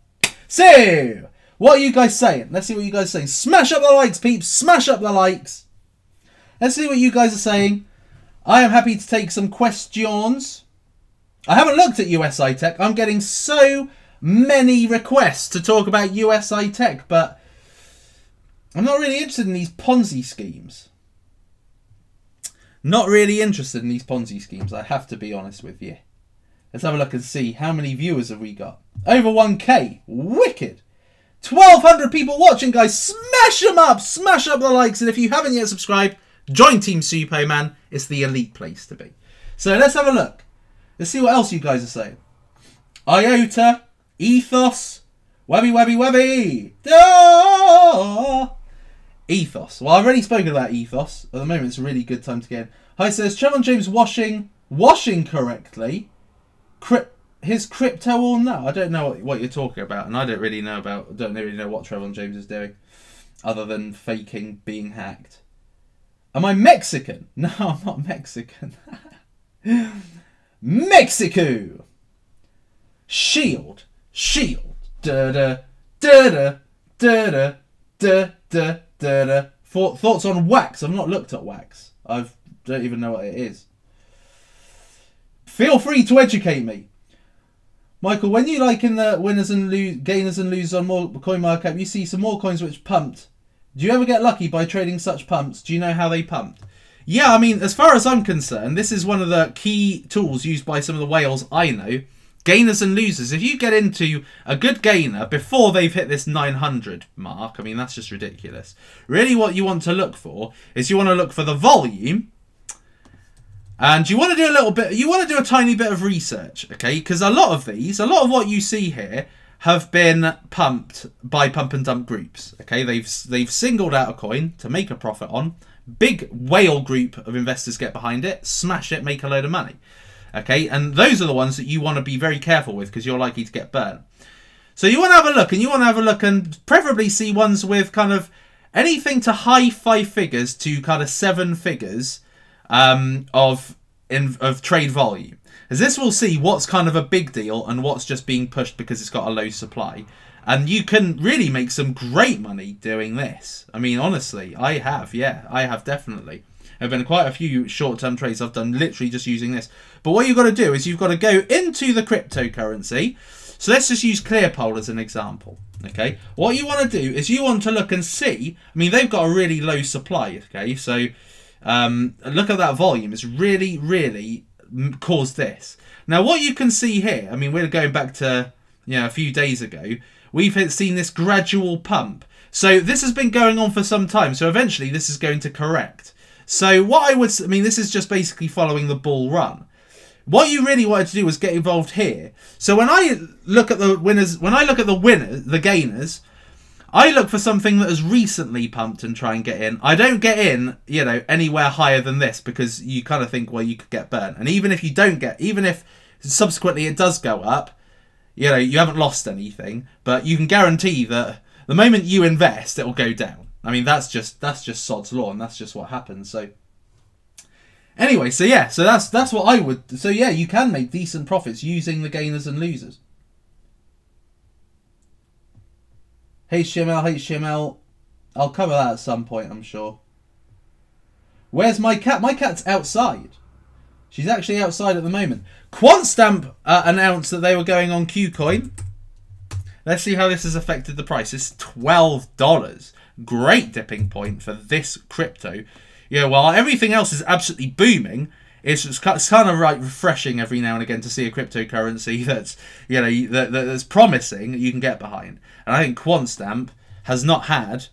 S1: So, what are you guys saying? Let's see what you guys are saying. Smash up the likes, peeps. Smash up the likes. Let's see what you guys are saying. I am happy to take some questions. I haven't looked at USI Tech. I'm getting so many requests to talk about USI Tech, but I'm not really interested in these Ponzi schemes. Not really interested in these Ponzi schemes, I have to be honest with you. Let's have a look and see how many viewers have we got. Over 1k. Wicked. 1,200 people watching, guys. Smash them up. Smash up the likes. And if you haven't yet subscribed, join Team Suppoman. It's the elite place to be. So let's have a look. Let's see what else you guys are saying. IOTA. Ethos. Webby, Webby, Webby. Oh! Ethos. Well, I've already spoken about Ethos. At the moment, it's a really good time to get in. Hi, says Trevon James washing correctly. His crypto or no? I don't know what you're talking about, and I don't really know what Trevon James is doing, other than faking being hacked. Am I Mexican? No, I'm not Mexican. Mexico. Shield. Da da da da da da da da. Thoughts on Wax? I've not looked at Wax. I don't even know what it is. Feel free to educate me. Michael, when you like in the gainers and losers on more coin markup, you see some more coins which pumped. Do you ever get lucky by trading such pumps? Do you know how they pumped? Yeah, I mean, as far as I'm concerned, this is one of the key tools used by some of the whales I know. Gainers and losers. If you get into a good gainer before they've hit this 900 mark, I mean, that's just ridiculous. Really what you want to look for is you want to look for the volume. And you want to do a tiny bit of research, okay? Because a lot of what you see here have been pumped by pump and dump groups, okay? They've singled out a coin to make a profit on. Big whale group of investors get behind it, smash it, make a load of money, okay? And those are the ones that you want to be very careful with because you're likely to get burnt. So you want to have a look, and preferably see ones with kind of anything to high 5 figures to kind of 7 figures of trade volume. As this will see what's kind of a big deal and what's just being pushed because it's got a low supply. And you can really make some great money doing this. I mean, honestly, I have definitely. There have been quite a few short-term trades I've done literally just using this. But what you've got to do is you've got to go into the cryptocurrency. So let's just use Clearpole as an example. Okay, what you want to do is you want to look and see. I mean, they've got a really low supply. Okay, so look at that volume. It's really caused this. Now, what you can see here, I mean, we're going back to a few days ago. We've seen this gradual pump. So this has been going on for some time. So eventually this is going to correct. So this is just basically following the bull run. What you really wanted to do was get involved here. So when I look at the winners, the gainers, I look for something that has recently pumped and try and get in. I don't get in, anywhere higher than this because you kind of think, well, you could get burnt. And even if subsequently it does go up, you haven't lost anything, but you can guarantee that the moment you invest, it will go down. I mean, that's just sod's law, and that's just what happens. So anyway, so that's what I would. So yeah, you can make decent profits using the gainers and losers. HTML. I'll cover that at some point, I'm sure. Where's my cat? My cat's outside. She's actually outside at the moment. QuantStamp announced that they were going on KuCoin. Let's see how this has affected the price. It's $12. Great dipping point for this crypto. While everything else is absolutely booming, it's kind of like refreshing every now and again to see a cryptocurrency that's that's promising that you can get behind. And I think QuantStamp has not had,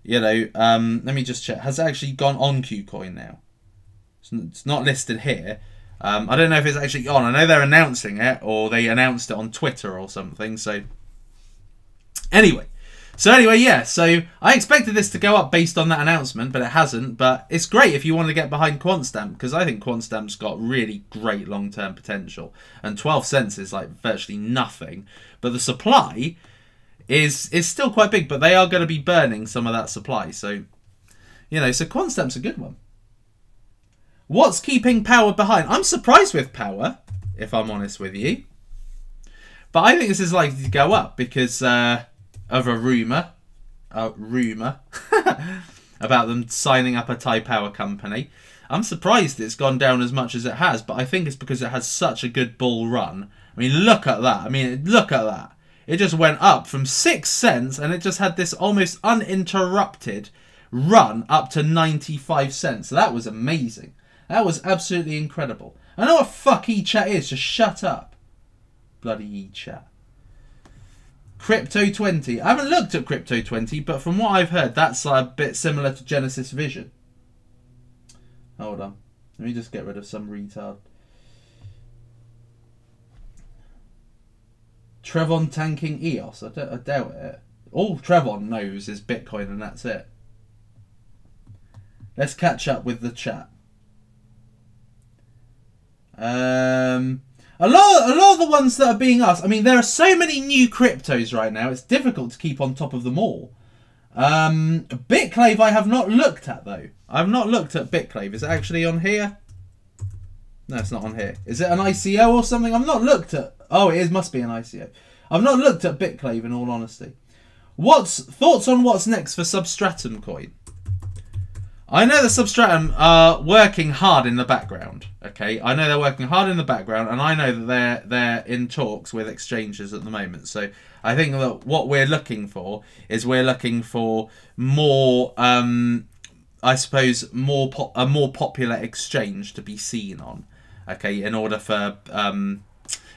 S1: let me just check, has actually gone on KuCoin now. It's not listed here. I don't know if it's actually on. I know they're announcing it, or they announced it on Twitter or something. So anyway, yeah. So I expected this to go up based on that announcement, but it hasn't. But it's great if you want to get behind QuantStamp, because I think QuantStamp's got really great long-term potential. And 12 cents is like virtually nothing. But the supply is still quite big, but they are going to be burning some of that supply. So, so QuantStamp's a good one. What's keeping Power behind? I'm surprised with Power, if I'm honest with you. But I think this is likely to go up because of a rumour about them signing up a Thai power company. I'm surprised it's gone down as much as it has, but I think it's because it has such a good bull run. I mean, look at that. It just went up from 6 cents and it just had this almost uninterrupted run up to 95 cents. So that was amazing. That was absolutely incredible. I know what fuck eChat is. Just shut up. Bloody eChat. Crypto 20. I haven't looked at Crypto 20, but from what I've heard, that's a bit similar to Genesis Vision. Hold on. Let me just get rid of some retard. Trevon tanking EOS. I doubt it. All Trevon knows is Bitcoin and that's it. Let's catch up with the chat. A lot of the ones that are being asked. I mean, there are so many new cryptos right now. It's difficult to keep on top of them all. Bitclave I have not looked at though. I've not looked at Bitclave. Is it actually on here? No, it's not on here. Is it an ICO or something? I've not looked at... Oh, it is, must be an ICO. I've not looked at Bitclave in all honesty. Thoughts on what's next for Substratum coin? I know the Substratum are working hard in the background. Okay, I know they're working hard in the background, and I know that they're in talks with exchanges at the moment. So I think that what we're looking for is more, I suppose, a more popular exchange to be seen on. Okay, in order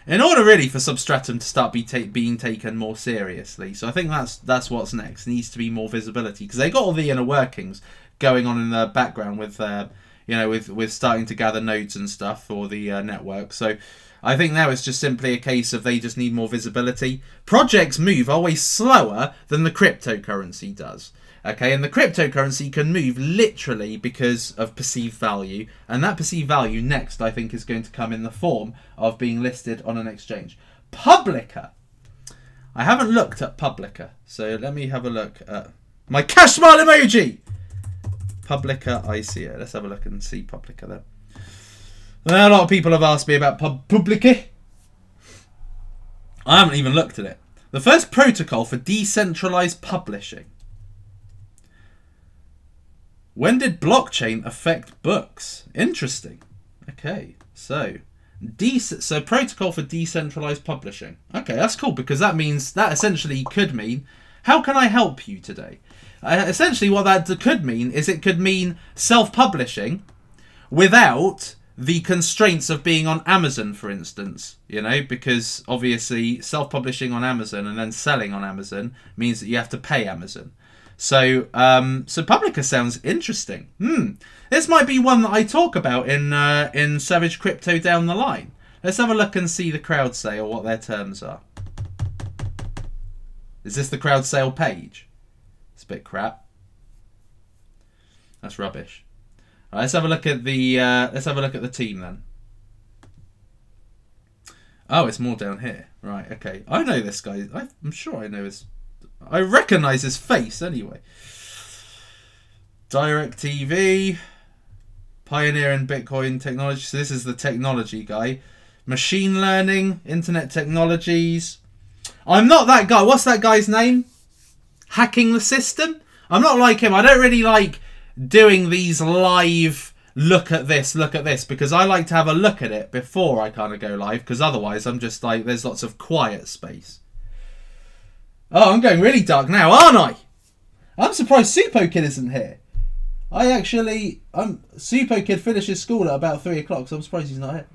S1: really for Substratum to start being taken more seriously. So I think that's what's next. It needs to be more visibility because they got all the inner workings going on in the background with with starting to gather nodes and stuff for the network. So I think now it's just simply a case of they just need more visibility. Projects move always slower than the cryptocurrency does. Okay, and the cryptocurrency can move literally because of perceived value. And that perceived value next, I think, is going to come in the form of being listed on an exchange. Publica. I haven't looked at Publica. So let me have a look at my cash smile emoji. Publica ICO. Let's have a look and see Publica there. A lot of people have asked me about Publica. I haven't even looked at it. The first protocol for decentralized publishing. When did blockchain affect books? Interesting. Okay, so protocol for decentralized publishing. Okay, that's cool because that essentially could mean, how can I help you today? Essentially what that could mean is it could mean self-publishing without the constraints of being on Amazon, for instance, because obviously self-publishing on Amazon and then selling on Amazon means that you have to pay Amazon. So Publica sounds interesting. This might be one that I talk about in Savage Crypto down the line. Let's have a look and see the crowd sale, what their terms are. Is this the crowd sale page? It's a bit crap. That's rubbish. Right, let's have a look at the team then. Oh, it's more down here. Right, okay. I know this guy. I'm sure I know his. I recognise his face anyway. Direct TV, pioneer in Bitcoin technology. So this is the technology guy. Machine learning, internet technologies. I'm not that guy. What's that guy's name? Hacking the system? I'm not like him. I don't really like doing these live look at this, because I like to have a look at it before I kind of go live, because otherwise I'm just like, there's lots of quiet space. Oh, I'm going really dark now, aren't I? I'm surprised Suppo Kid isn't here. Suppo Kid finishes school at about 3 o'clock, so I'm surprised he's not here.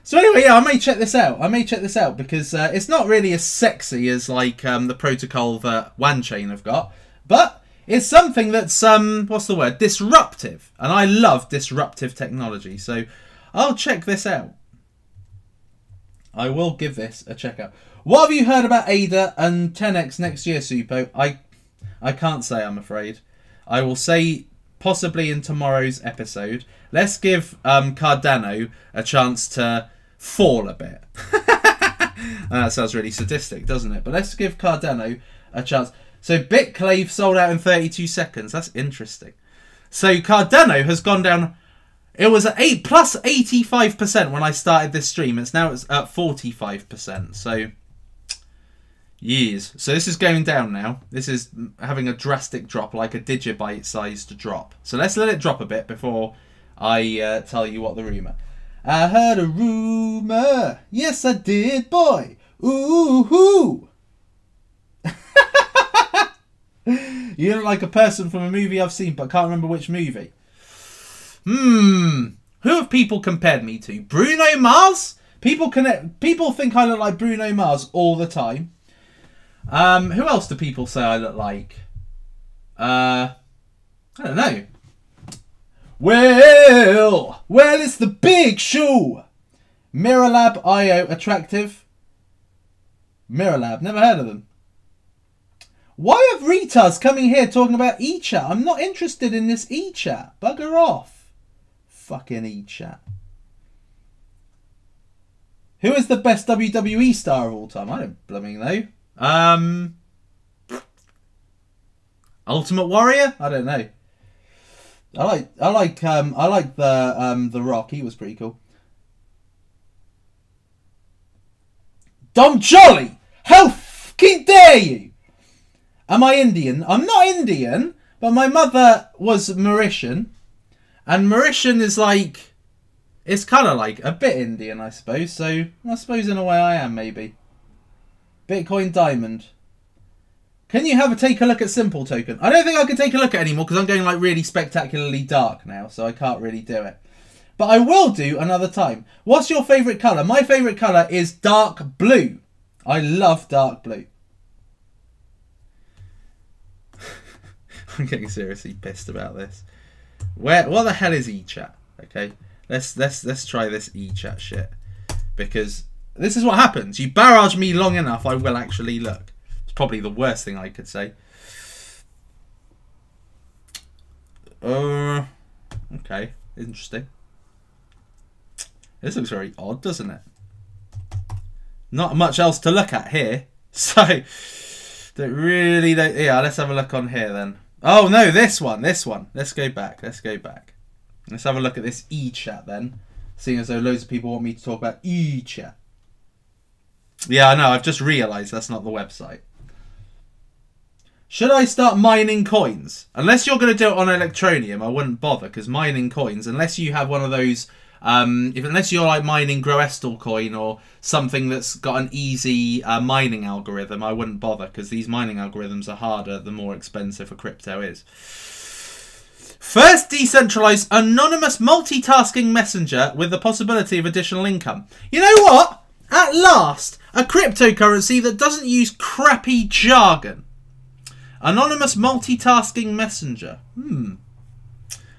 S1: So anyway, yeah, I may check this out. Because it's not really as sexy as like the protocol that OneChain have got, but it's something that's what's the word? Disruptive, and I love disruptive technology. So I'll check this out. I will give this a check out. What have you heard about ADA and 10x next year, Suppo? I can't say, I'm afraid. I will say possibly in tomorrow's episode. Let's give Cardano a chance to fall a bit. That sounds really sadistic, doesn't it? But let's give Cardano a chance. So Bitclave sold out in 32 seconds. That's interesting. So Cardano has gone down. It was at plus 85% when I started this stream. It's now at 45%. So years. So this is going down now. This is having a drastic drop, like a digibyte-sized drop. So let's let it drop a bit before I tell you what the rumour. I heard a rumour. Yes, I did, boy. Ooh-hoo. You look like a person from a movie I've seen, but can't remember which movie. Who have people compared me to? Bruno Mars? People think I look like Bruno Mars all the time. Who else do people say I look like? I don't know. Well, it's the big show. Mirrorlab IO attractive. Mirrorlab, never heard of them. Why are retards coming here talking about e-chat? I'm not interested in this e-chat. Bugger off. Fucking e-chat. Who is the best WWE star of all time? I don't blooming know. Ultimate Warrior? I don't know. I like the Rock. He was pretty cool. Dom Jolly! How fucking dare you! Am I Indian? I'm not Indian, but my mother was Mauritian. And Mauritian is like... It's kind of like a bit Indian, I suppose. So, I suppose in a way I am, maybe. Bitcoin Diamond. Can you take a look at Simple Token? I don't think I can take a look at it anymore because I'm going like really spectacularly dark now. So I can't really do it. But I will do another time. What's your favourite colour? My favourite colour is dark blue. I love dark blue. I'm getting seriously pissed about this. What the hell is e-chat? Okay, let's try this e-chat shit, because this is what happens. You barrage me long enough, I will actually look. It's probably the worst thing I could say. Okay, interesting. This looks very odd, doesn't it? Not much else to look at here, so yeah, let's have a look on here then. Oh no, this one. Let's go back. Let's have a look at this e-chat then, seeing as though loads of people want me to talk about e-chat. Yeah, I know, I've just realised that's not the website. Should I start mining coins? Unless you're going to do it on Electronium, I wouldn't bother, because mining coins, unless you have one of those, unless you're like mining Groestal coin or something that's got an easy mining algorithm, I wouldn't bother, because these mining algorithms are harder the more expensive a crypto is. First decentralized anonymous multitasking messenger with the possibility of additional income. You know what? At last, a cryptocurrency that doesn't use crappy jargon. Anonymous multitasking messenger.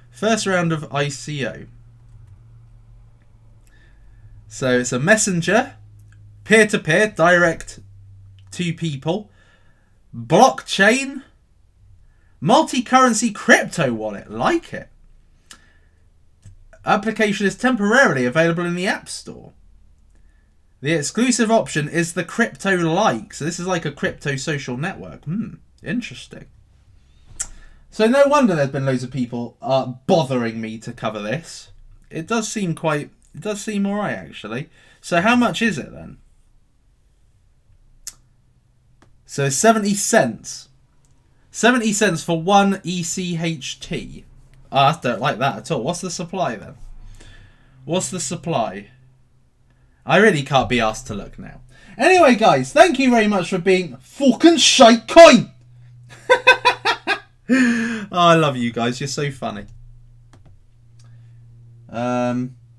S1: First round of ICO. So it's a messenger, peer-to-peer, direct to people, blockchain, multi-currency crypto wallet. Like it. Application is temporarily available in the App Store. The exclusive option is the crypto like. So this is like a crypto social network. Interesting. So no wonder there's been loads of people bothering me to cover this. It does seem alright actually. So how much is it then? So 70 cents. 70 cents for one ECHT. I don't like that at all. What's the supply then? What's the supply? I really can't be asked to look now. Anyway, guys, thank you very much for being fucking shite coin. Oh, I love you guys. You're so funny.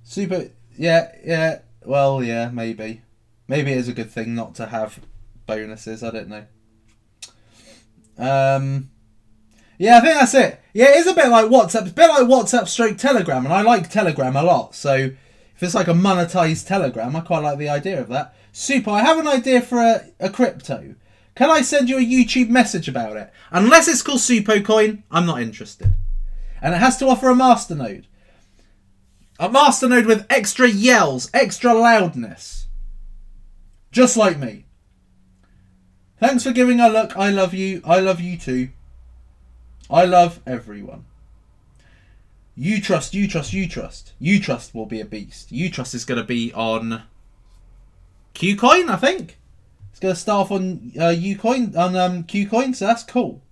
S1: Super. Yeah. Well, yeah, maybe. Maybe it is a good thing not to have bonuses. I don't know. Yeah, I think that's it. Yeah, it is a bit like WhatsApp. It's a bit like WhatsApp stroke Telegram, and I like Telegram a lot. So if it's like a monetized Telegram, I quite like the idea of that. Super, I have an idea for a crypto. Can I send you a YouTube message about it? Unless it's called Suppocoin, I'm not interested. And it has to offer a masternode. A masternode with extra yells, extra loudness. Just like me. Thanks for giving a look. I love you. I love you too. I love everyone. You trust, you trust, you trust. You trust will be a beast. You trust is going to be on Qcoin, I think. It's going to start off on Ucoin, on Qcoin, so that's cool.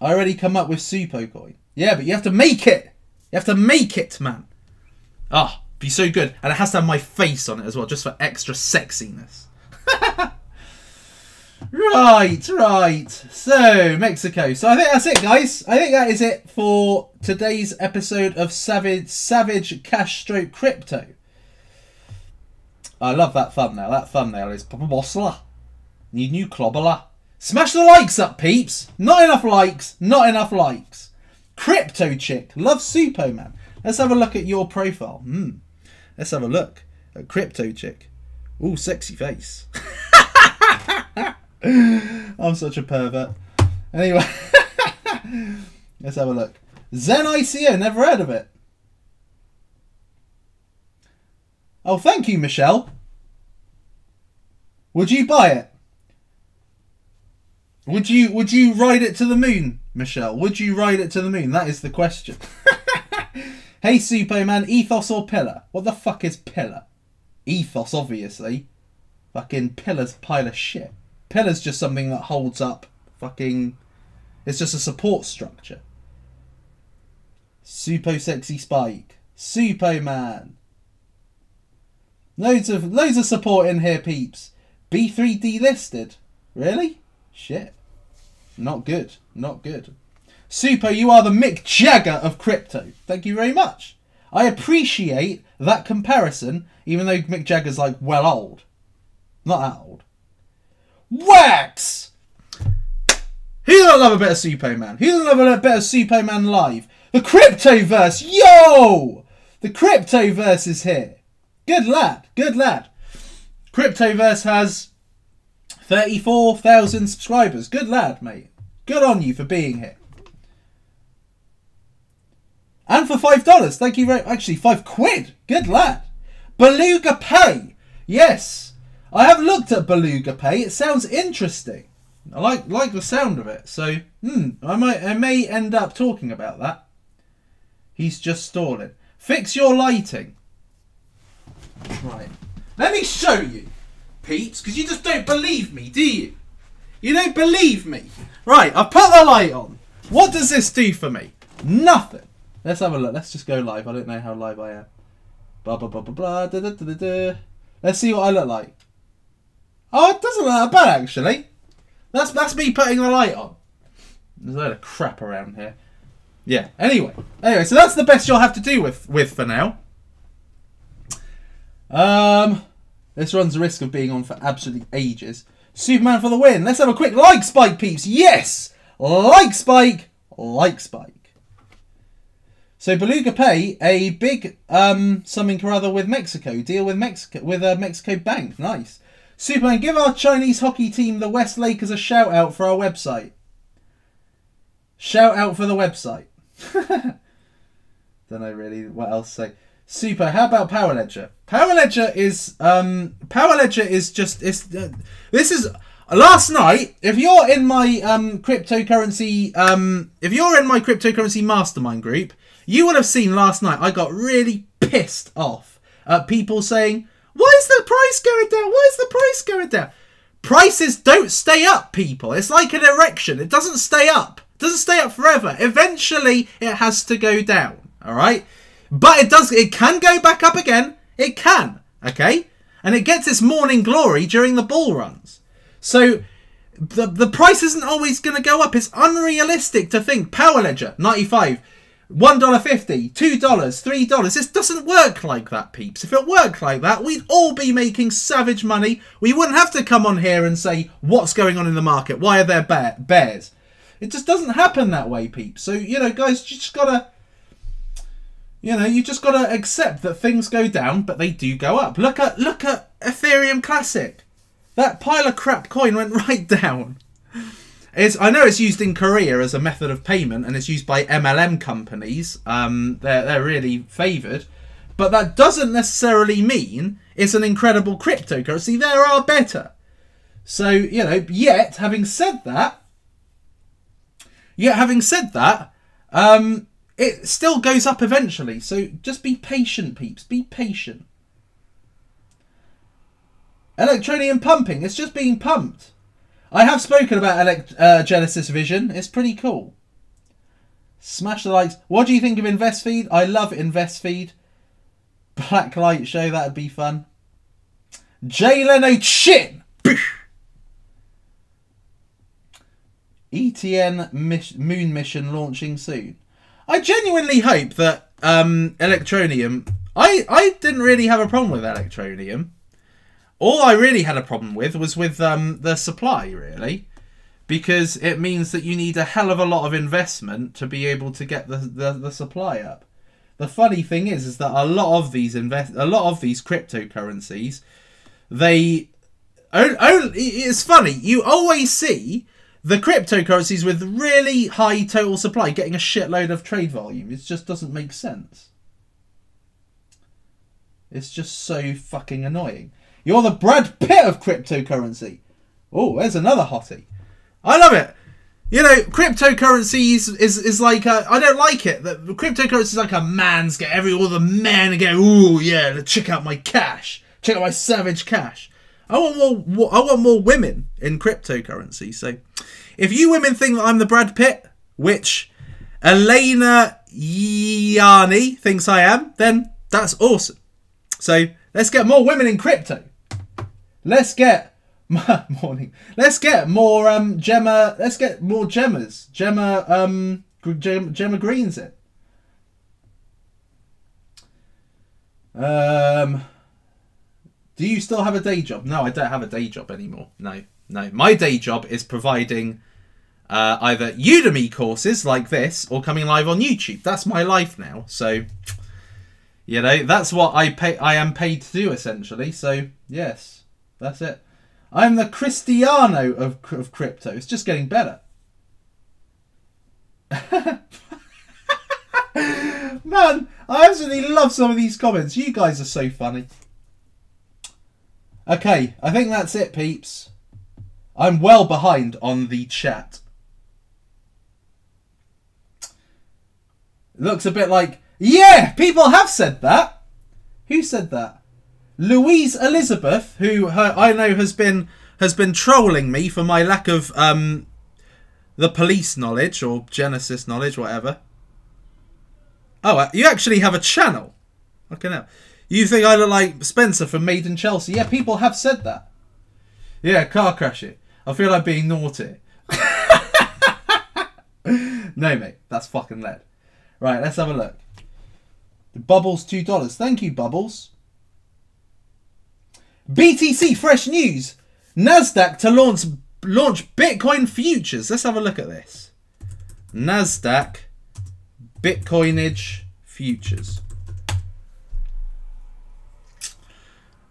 S1: I already come up with Suppocoin. Yeah, but you have to make it. You have to make it, man. Ah, be so good. And it has to have my face on it as well, just for extra sexiness. Right. So, Mexico. So I think that's it, guys. I think that is it for today's episode of Savage Cash Stroke Crypto. I love that thumbnail. That thumbnail is Papa Bossla. Need new clobberla. Smash the likes up, peeps. Not enough likes. Not enough likes. Crypto chick. Love Suppoman. Let's have a look at your profile. Let's have a look at Crypto chick. Ooh, sexy face. I'm such a pervert. Anyway, let's have a look. Zen ICO, never heard of it. Oh, thank you, Michelle. Would you buy it? Would you ride it to the moon, Michelle? Would you ride it to the moon? That is the question. Hey, Suppoman, ethos or pillar? What the fuck is pillar? Ethos, obviously. Fucking pillar's a pile of shit. Pillar's just something that holds up fucking... It's just a support structure. Suppo sexy spike. Suppoman. Loads of support in here, peeps. B3 delisted. Really? Shit. Not good. Not good. Suppo, you are the Mick Jagger of crypto. Thank you very much. I appreciate that comparison, even though Mick Jagger's like well old. Not that old. Wax! Who doesn't love a bit of Suppoman? Who doesn't love a bit of Suppoman live? The Cryptoverse! Yo! The Cryptoverse is here. Good lad. Good lad. Cryptoverse has 34,000 subscribers. Good lad, mate. Good on you for being here. And for $5. Thank you very much. Actually, £5. Good lad. Beluga Pay. Yes. I have looked at Beluga Pay. It sounds interesting. I like the sound of it. So, I may end up talking about that. He's just stalling. Fix your lighting. Right. Let me show you, peeps, because you just don't believe me, do you? You don't believe me. Right, I've put the light on. What does this do for me? Nothing. Let's have a look. Let's just go live. I don't know how live I am. Blah, blah, blah, blah, blah. Da, da, da, da, da. Let's see what I look like. Oh, it doesn't look that bad, actually. That's me putting the light on. There's a load of crap around here. Yeah, anyway, so that's the best you'll have to do with for now. This runs the risk of being on for absolutely ages. Suppoman for the win. Let's have a quick like spike, peeps. Yes! Like spike. Like spike. So Beluga Pay, a big something or other with Mexico. Deal with Mexico with a Mexico bank. Nice. Suppoman, give our Chinese hockey team, the West Lakers, a shout out for our website. Shout out for the website. Don't know really what else to say. Super. How about Power Ledger? Power Ledger is just this is last night. If you're in my cryptocurrency mastermind group, you would have seen last night I got really pissed off at people saying, "Why is the price going down? Why is the price going down?" Prices don't stay up, people. It's like an erection. It doesn't stay up. It doesn't stay up forever. Eventually, it has to go down. All right. But it does. It can go back up again. It can. Okay. And it gets its morning glory during the bull runs. So the price isn't always going to go up. It's unrealistic to think Power Ledger 95, $1.50, $2, $3. This doesn't work like that, peeps. If it worked like that, we'd all be making savage money. We wouldn't have to come on here and say what's going on in the market. Why are there bears? It just doesn't happen that way, peeps. So guys, you just gotta. You just got to accept that things go down, but they do go up. Look at Ethereum Classic. That pile of crap coin went right down. I know it's used in Korea as a method of payment, and it's used by MLM companies. They're really favoured. But that doesn't necessarily mean it's an incredible cryptocurrency. There are better. So, yet, having said that, it still goes up eventually, so just be patient, peeps. Be patient. Electronium pumping. It's just being pumped. I have spoken about Genesis Vision. It's pretty cool. Smash the likes. What do you think of InvestFeed? I love InvestFeed. Black Light Show. That'd be fun. Jay Leno Chin. ETN Moon Mission launching soon. I genuinely hope that Electronium... I didn't really have a problem with Electronium. All I really had a problem with was with the supply, really. Because it means that you need a hell of a lot of investment to be able to get the supply up. The funny thing is that a lot of these cryptocurrencies, they It's funny. You always see the cryptocurrencies with really high total supply getting a shitload of trade volume. It just doesn't make sense. It's just so fucking annoying. You're the Brad Pitt of cryptocurrency. Oh, there's another hottie. I love it. You know, cryptocurrency is like I don't like it. The cryptocurrency is like a man's get all the men go, ooh yeah, check out my cash, check out my savage cash. I want more women in cryptocurrency. So, if you women think that I'm the Brad Pitt, which Elena Yanni thinks I am, then that's awesome. So let's get more women in crypto. Let's get Let's get more Gemma. Let's get more Gemmas. Gemma Greens in. Do you still have a day job? No, I don't have a day job anymore. No. My day job is providing either Udemy courses like this or coming live on YouTube. That's my life now. So, you know, that's what I am paid to do essentially. So, yes, that's it. I'm the Cristiano of crypto. It's just getting better. Man, I absolutely love some of these comments. You guys are so funny. Okay, I think that's it, peeps. I'm well behind on the chat. It looks a bit like, yeah, people have said that. Who said that? Louise Elizabeth, who I know has been trolling me for my lack of the police knowledge or Genesis knowledge, whatever. Oh, you actually have a channel. Okay, now you think I look like Spencer from Made in Chelsea? Yeah, people have said that. Yeah, car crash it. I feel like being naughty. No, mate, that's fucking lead. Right, let's have a look. The Bubbles $2. Thank you, Bubbles. BTC fresh news. Nasdaq to launch Bitcoin futures. Let's have a look at this. Nasdaq Bitcoinage futures.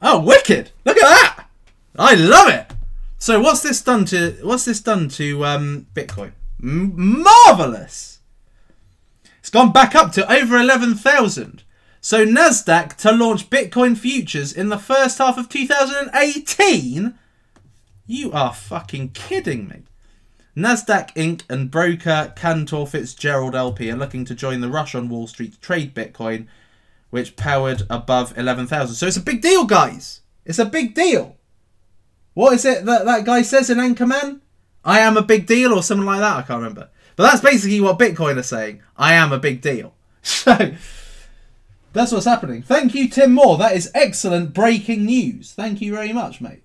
S1: Oh, wicked! Look at that. I love it. So what's this done to Bitcoin? Marvelous. It's gone back up to over 11,000. So Nasdaq to launch Bitcoin futures in the first half of 2018? You are fucking kidding me. Nasdaq Inc. and broker Cantor Fitzgerald LP are looking to join the rush on Wall Street to trade Bitcoin, which powered above 11,000. So it's a big deal, guys. It's a big deal. What is it that guy says in Anchorman? I am a big deal or something like that. I can't remember. But that's basically what Bitcoin are saying. I am a big deal. So that's what's happening. Thank you, Tim Moore. That is excellent breaking news. Thank you very much, mate.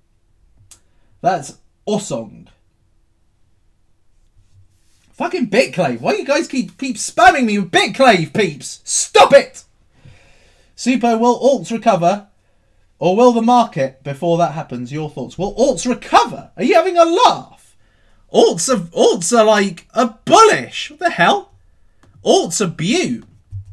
S1: That's awesome. Fucking BitClave. Why you guys keep spamming me with BitClave, peeps? Stop it! Supo, will alts recover? Or will the market, before that happens, your thoughts? Will alts recover? Are you having a laugh? Alts are like a bullish. What the hell? Alts are beaut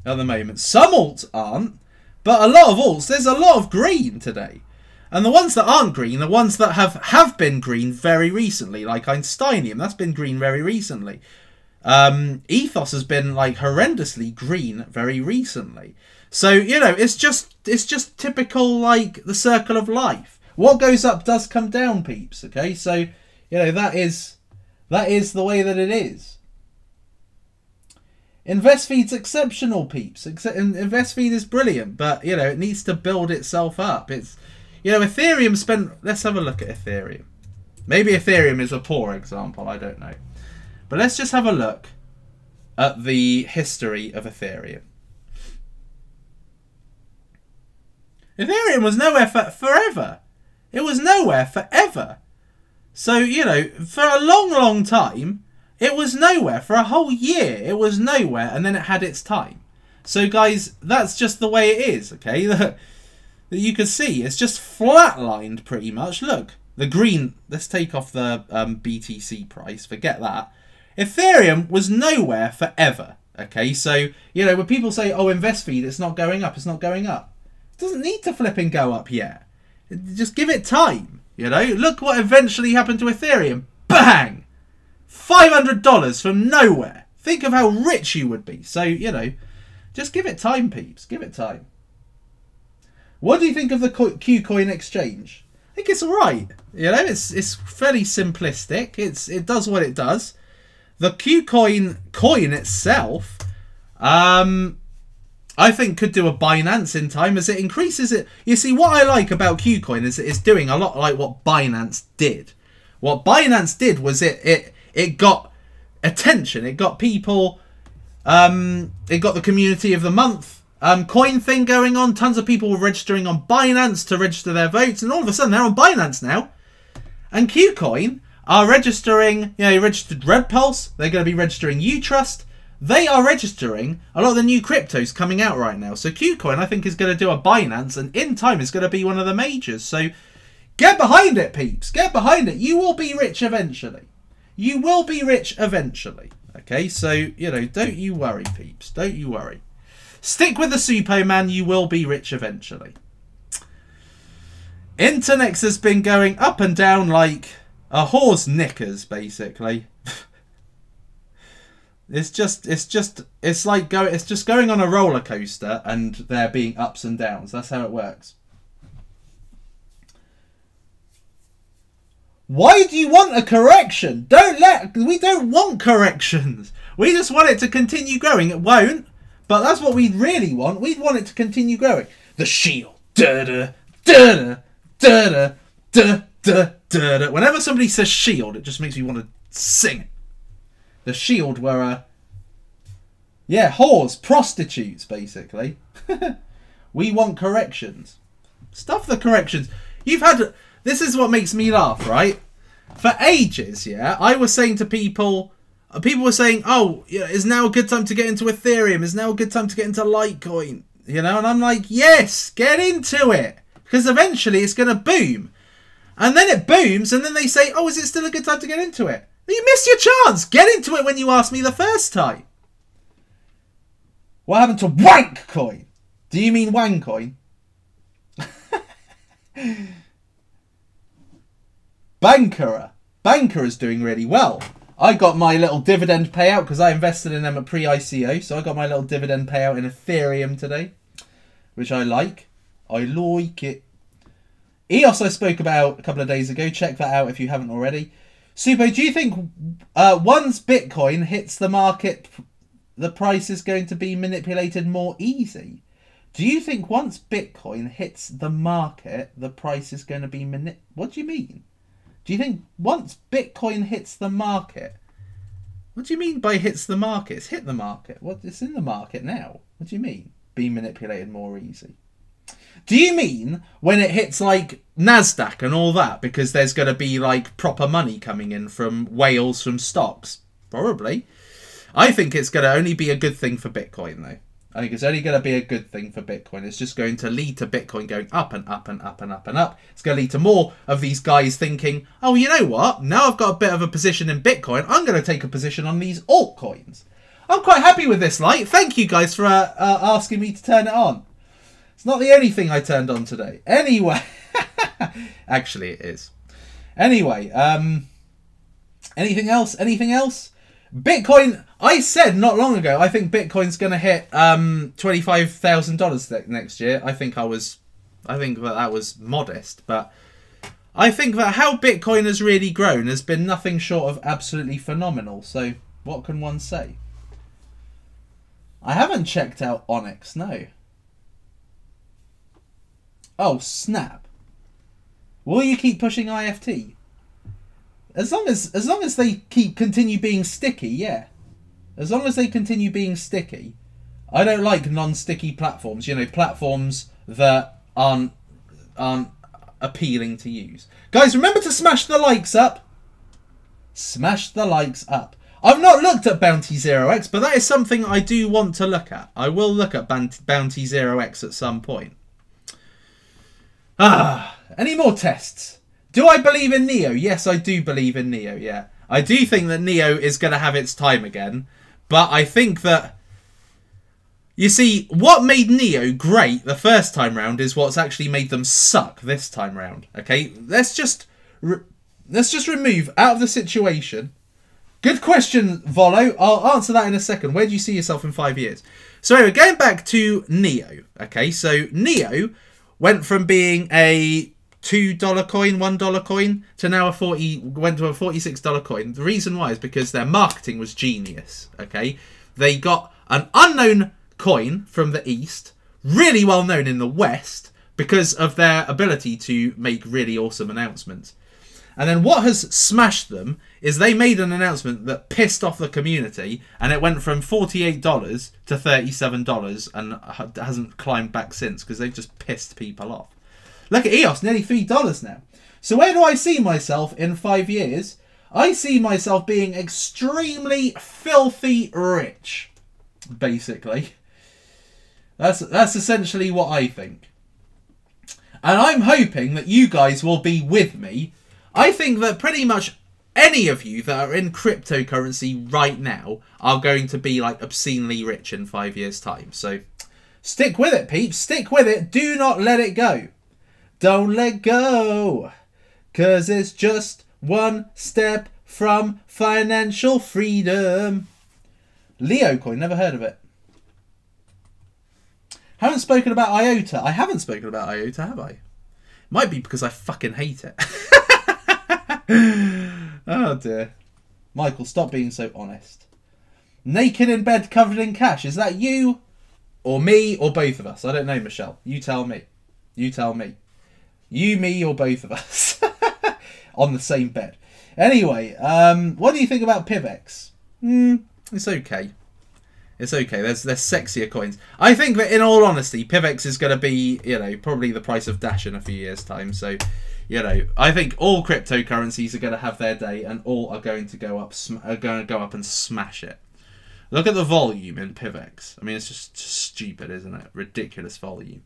S1: at the moment. Some alts aren't, but a lot of alts. There's a lot of green today. And the ones that aren't green, the ones that have been green very recently, like Einsteinium, that's been green very recently. Ethos has been like horrendously green very recently. So, you know, it's just typical, like, the circle of life. What goes up does come down, peeps, okay? So, you know, that is the way that it is. InvestFeed's exceptional, peeps. InvestFeed is brilliant, but, you know, it needs to build itself up. It's, you know, Ethereum spent... Let's have a look at Ethereum. Maybe Ethereum is a poor example, I don't know. But let's just have a look at the history of Ethereum. Ethereum was nowhere forever. It was nowhere forever. So, you know, for a long, long time, it was nowhere. For a whole year, it was nowhere, and then it had its time. So, guys, that's just the way it is, okay? That you can see, it's just flatlined pretty much. Look, the green, let's take off the BTC price, forget that. Ethereum was nowhere forever, okay? So, you know, when people say, oh, InvestFeed, it's not going up, it's not going up. It doesn't need to flip and go up yet. Just give it time. You know, look what eventually happened to Ethereum. Bang! $500 from nowhere. Think of how rich you would be. So, you know, just give it time, peeps. Give it time. What do you think of the KuCoin exchange? I think it's alright. You know, it's fairly simplistic. It does what it does. The KuCoin coin itself, I think could do a Binance in time as it increases it. You see, what I like about KuCoin is it's doing a lot like what Binance did. What Binance did was it got attention. It got people, it got the community of the month coin thing going on. Tons of people were registering on Binance to register their votes, and all of a sudden they're on Binance now. And KuCoin are registering, you know, you registered Red Pulse, they're going to be registering Utrust. They are registering a lot of the new cryptos coming out right now. So KuCoin, I think, is going to do a Binance, and in time is going to be one of the majors. So get behind it, peeps. Get behind it. You will be rich eventually. You will be rich eventually. Okay, so, you know, don't you worry, peeps. Don't you worry. Stick with the Suppoman. You will be rich eventually. Internex has been going up and down like a whore's knickers, basically. It's just going on a roller coaster, and there being ups and downs. That's how it works. Why do you want a correction? We don't want corrections. We just want it to continue growing. It won't, but that's what we really want. We want it to continue growing. The shield. Da-da, da-da, da-da, da-da, da-da. Whenever somebody says shield, it just makes me want to sing it. The shield were, yeah, whores, prostitutes, basically. We want corrections. Stuff the corrections. You've had... This is what makes me laugh, right? For ages, yeah, I was saying to people... People were saying, oh, yeah, is now a good time to get into Ethereum? Is now a good time to get into Litecoin? You know, and I'm like, yes, get into it. Because eventually it's going to boom. And then it booms, and then they say, oh, is it still a good time to get into it? You missed your chance. Get into it when you asked me the first time. What happened to Wank Coin? Do you mean Wancoin? Bankera's doing really well. I got my little dividend payout because I invested in them at pre-ICO. So I got my little dividend payout in Ethereum today, which I like. I like it. EOS I spoke about a couple of days ago. Check that out if you haven't already. Suppo, do you think once Bitcoin hits the market, the price is going to be manipulated more easy? Do you think once Bitcoin hits the market, the price is going to be What do you mean? Do you think once Bitcoin hits the market... What do you mean by hits the market? It's hit the market. What? It's in the market now. What do you mean? Be manipulated more easy. Do you mean when it hits like NASDAQ and all that, because there's going to be like proper money coming in from whales from stocks? Probably. I think it's going to only be a good thing for Bitcoin though. I think it's only going to be a good thing for Bitcoin. It's just going to lead to Bitcoin going up and up and up and up and up. It's going to lead to more of these guys thinking, oh, you know what? Now I've got a bit of a position in Bitcoin. I'm going to take a position on these altcoins. I'm quite happy with this light. Thank you guys for asking me to turn it on. It's not the only thing I turned on today. Anyway. Actually, it is. Anyway. Anything else? Anything else? Bitcoin, I said not long ago, I think Bitcoin's going to hit $25,000 next year. I think that was modest, but I think that how Bitcoin has really grown has been nothing short of absolutely phenomenal. So what can one say? I haven't checked out Onyx, no. Oh, snap. Will you keep pushing IFT? As long as they continue being sticky, yeah. As long as they continue being sticky. I don't like non-sticky platforms. You know, platforms that aren't appealing to use. Guys, remember to smash the likes up. Smash the likes up. I've not looked at Bounty 0x, but that is something I do want to look at. I will look at Bounty 0x at some point. Any more tests? Do I believe in Neo? Yes, I do believe in Neo, yeah. I do think that Neo is going to have its time again. But I think that... You see, what made Neo great the first time round is what's actually made them suck this time round. Okay, let's just remove out of the situation. Good question, Volo. I'll answer that in a second. Where do you see yourself in 5 years? So anyway, going back to Neo. Okay, so Neo went from being a $2 coin, $1 coin to now went to a $46 coin. The reason why is because their marketing was genius. Okay, they got an unknown coin from the East, really well known in the West because of their ability to make really awesome announcements. And then what has smashed them is they made an announcement that pissed off the community, and it went from $48 to $37 and hasn't climbed back since because they've just pissed people off. Look at EOS, nearly $3 now. So where do I see myself in 5 years? I see myself being extremely filthy rich, basically. That's essentially what I think. And I'm hoping that you guys will be with me. I think that pretty much any of you that are in cryptocurrency right now are going to be like obscenely rich in 5 years' time. So stick with it, peeps. Stick with it. Do not let it go. Don't let go. 'Cause it's just one step from financial freedom. Leo coin, never heard of it. Haven't spoken about IOTA. I haven't spoken about IOTA, have I? Might be because I fucking hate it. Oh dear. Michael, stop being so honest. Naked in bed covered in cash. Is that you? Or me? Or both of us? I don't know, Michelle. You tell me. You tell me. You, me, or both of us. On the same bed. Anyway, what do you think about PivX? It's okay. It's okay. There's sexier coins. I think that in all honesty, PivX is going to be, you know, probably the price of Dash in a few years' time. So, you know, I think all cryptocurrencies are going to have their day, and all are going to go up. And smash it. Look at the volume in PivX. I mean, it's just stupid, isn't it? Ridiculous volume.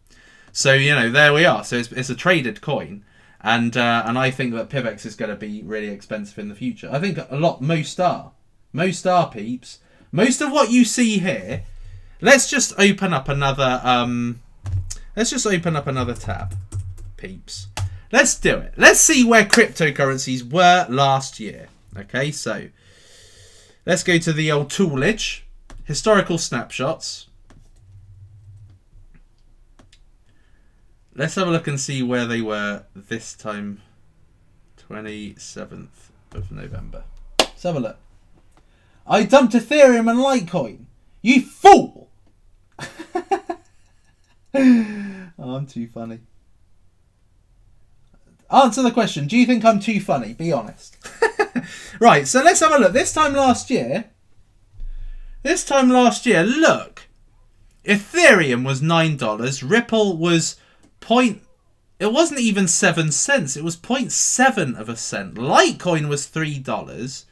S1: So, you know, there we are. So it's a traded coin, and I think that PivX is going to be really expensive in the future. I think most are peeps. Most of what you see here. Let's just open up another. Let's just open up another tab, peeps. Let's do it. Let's see where cryptocurrencies were last year. Okay, so let's go to the old toolage, historical snapshots. Let's have a look and see where they were this time, 27th of November. Let's have a look. I dumped Ethereum and Litecoin. You fool! Oh, I'm too funny. Answer the question. Do you think I'm too funny? Be honest. Right, so let's have a look. This time last year, look. Ethereum was $9. Ripple was it wasn't even 7 cents. It was 0.7 of a cent. Litecoin was $3.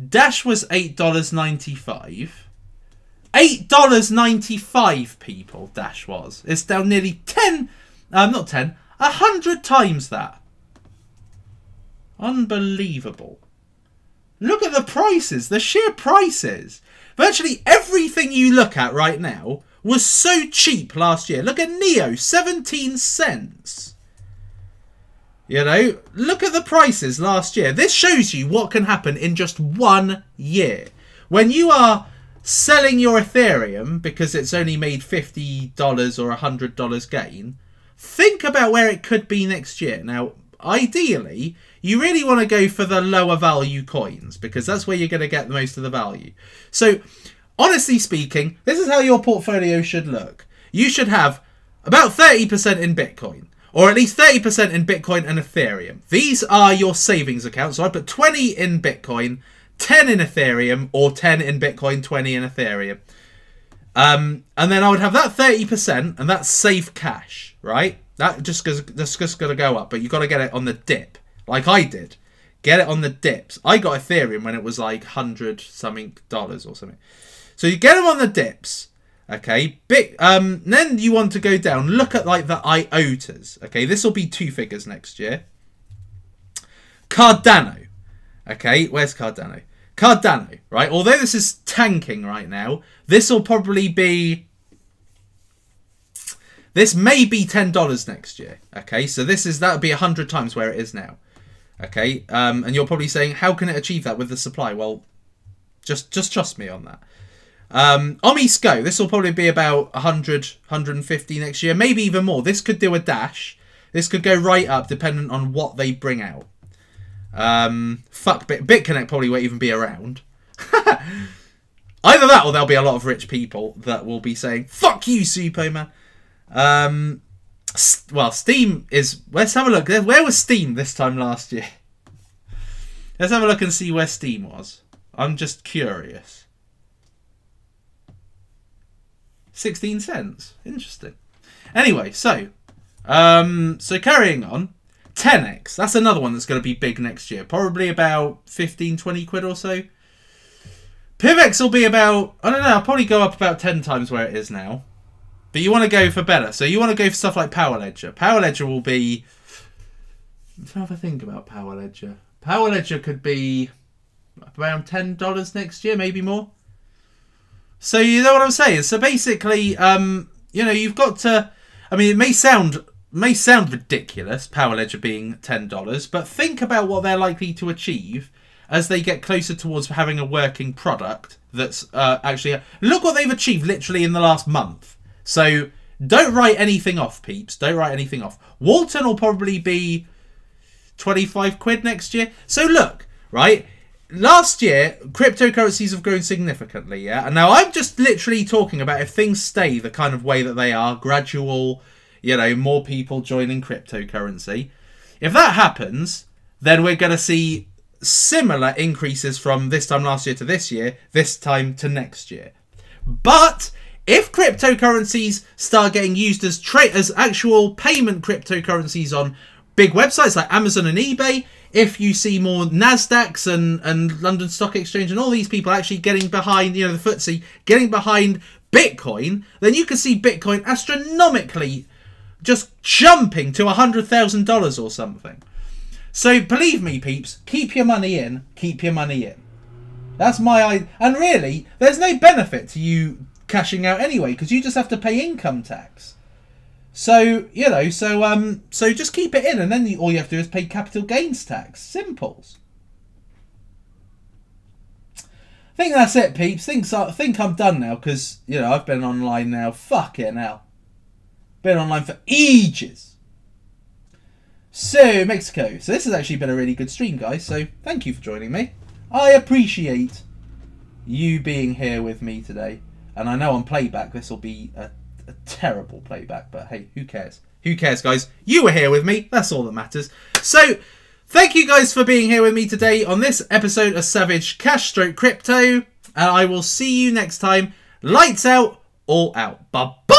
S1: Dash was $8.95. $8.95, people, Dash was. It's down nearly 100 times that. Unbelievable. Look at the prices, the sheer prices. Virtually everything you look at right now was so cheap last year. Look at Neo, 17 cents. You know, look at the prices last year. This shows you what can happen in just 1 year. When you are selling your Ethereum because it's only made $50 or $100 gain, think about where it could be next year. Now, ideally, you really want to go for the lower value coins because that's where you're going to get most of the value. So, honestly speaking, this is how your portfolio should look. You should have about 30% in Bitcoin. Or at least 30% in Bitcoin and Ethereum. These are your savings accounts. So I put 20 in Bitcoin, 10 in Ethereum, or 10 in Bitcoin, 20 in Ethereum. And then I would have that 30%, and that's safe cash, right? That's just going to go up, but you've got to get it on the dip, like I did. Get it on the dips. I got Ethereum when it was like $100-something or something. So you get them on the dips. Okay, then you want to go down. Look at like the IOTAs. Okay, this will be 2 figures next year. Cardano. Okay, where's Cardano? Cardano, right? Although this is tanking right now, this will probably be This may be $10 next year. Okay, so that would be 100 times where it is now. Okay, and you're probably saying, how can it achieve that with the supply? Well, just trust me on that. ICO, this will probably be about 100, 150 next year, maybe even more. This could do a dash. This could go right up, depending on what they bring out. Fuck, BitConnect probably won't even be around. Either that, or there'll be a lot of rich people that will be saying, fuck you, Suppoman. Well, Steam is... Let's have a look. Where was Steam this time last year? Let's have a look and see where Steam was. I'm just curious. 16 cents. Interesting. Anyway, so carrying on. 10x. That's another one that's going to be big next year. Probably about 15, 20 quid or so. PivX will be about... I don't know. I'll probably go up about 10 times where it is now. But you want to go for better. So you want to go for stuff like Power Ledger. Power Ledger will be... Let's have a think about Power Ledger. Power Ledger could be around $10 next year, maybe more. So you know what I'm saying? So basically, you know, you've got to... I mean, it may sound ridiculous, Power Ledger being $10, but think about what they're likely to achieve as they get closer towards having a working product that's actually... Look what they've achieved literally in the last month. So don't write anything off, peeps. Don't write anything off. Walton will probably be 25 quid next year. So look, right? Last year, cryptocurrencies have grown significantly, yeah? And now I'm just literally talking about if things stay the kind of way that they are, gradual, you know, more people joining cryptocurrency. If that happens, then we're going to see similar increases from this time last year to this year, this time to next year. But if cryptocurrencies start getting used as actual payment cryptocurrencies on big websites like Amazon and eBay, if you see more Nasdaqs and London Stock Exchange and all these people actually getting behind, you know, the FTSE, getting behind Bitcoin, then you can see Bitcoin astronomically just jumping to $100,000 or something. So believe me, peeps, keep your money in, keep your money in. That's my idea. And really, there's no benefit to you cashing out anyway, because you just have to pay income tax. So, you know, so just keep it in, and then all you have to do is pay capital gains tax. Simples. I think that's it, peeps. I think I'm done now, because, you know, I've been online now. Fucking hell. Been online for ages. So, Mexico. So this has actually been a really good stream, guys. So, thank you for joining me. I appreciate you being here with me today. And I know on playback this will be a terrible playback, but hey, who cares? Who cares, guys? You were here with me. That's all that matters. So, thank you guys for being here with me today on this episode of Savage Cash Stroke Crypto. And I will see you next time. Lights out, all out. Bye-bye.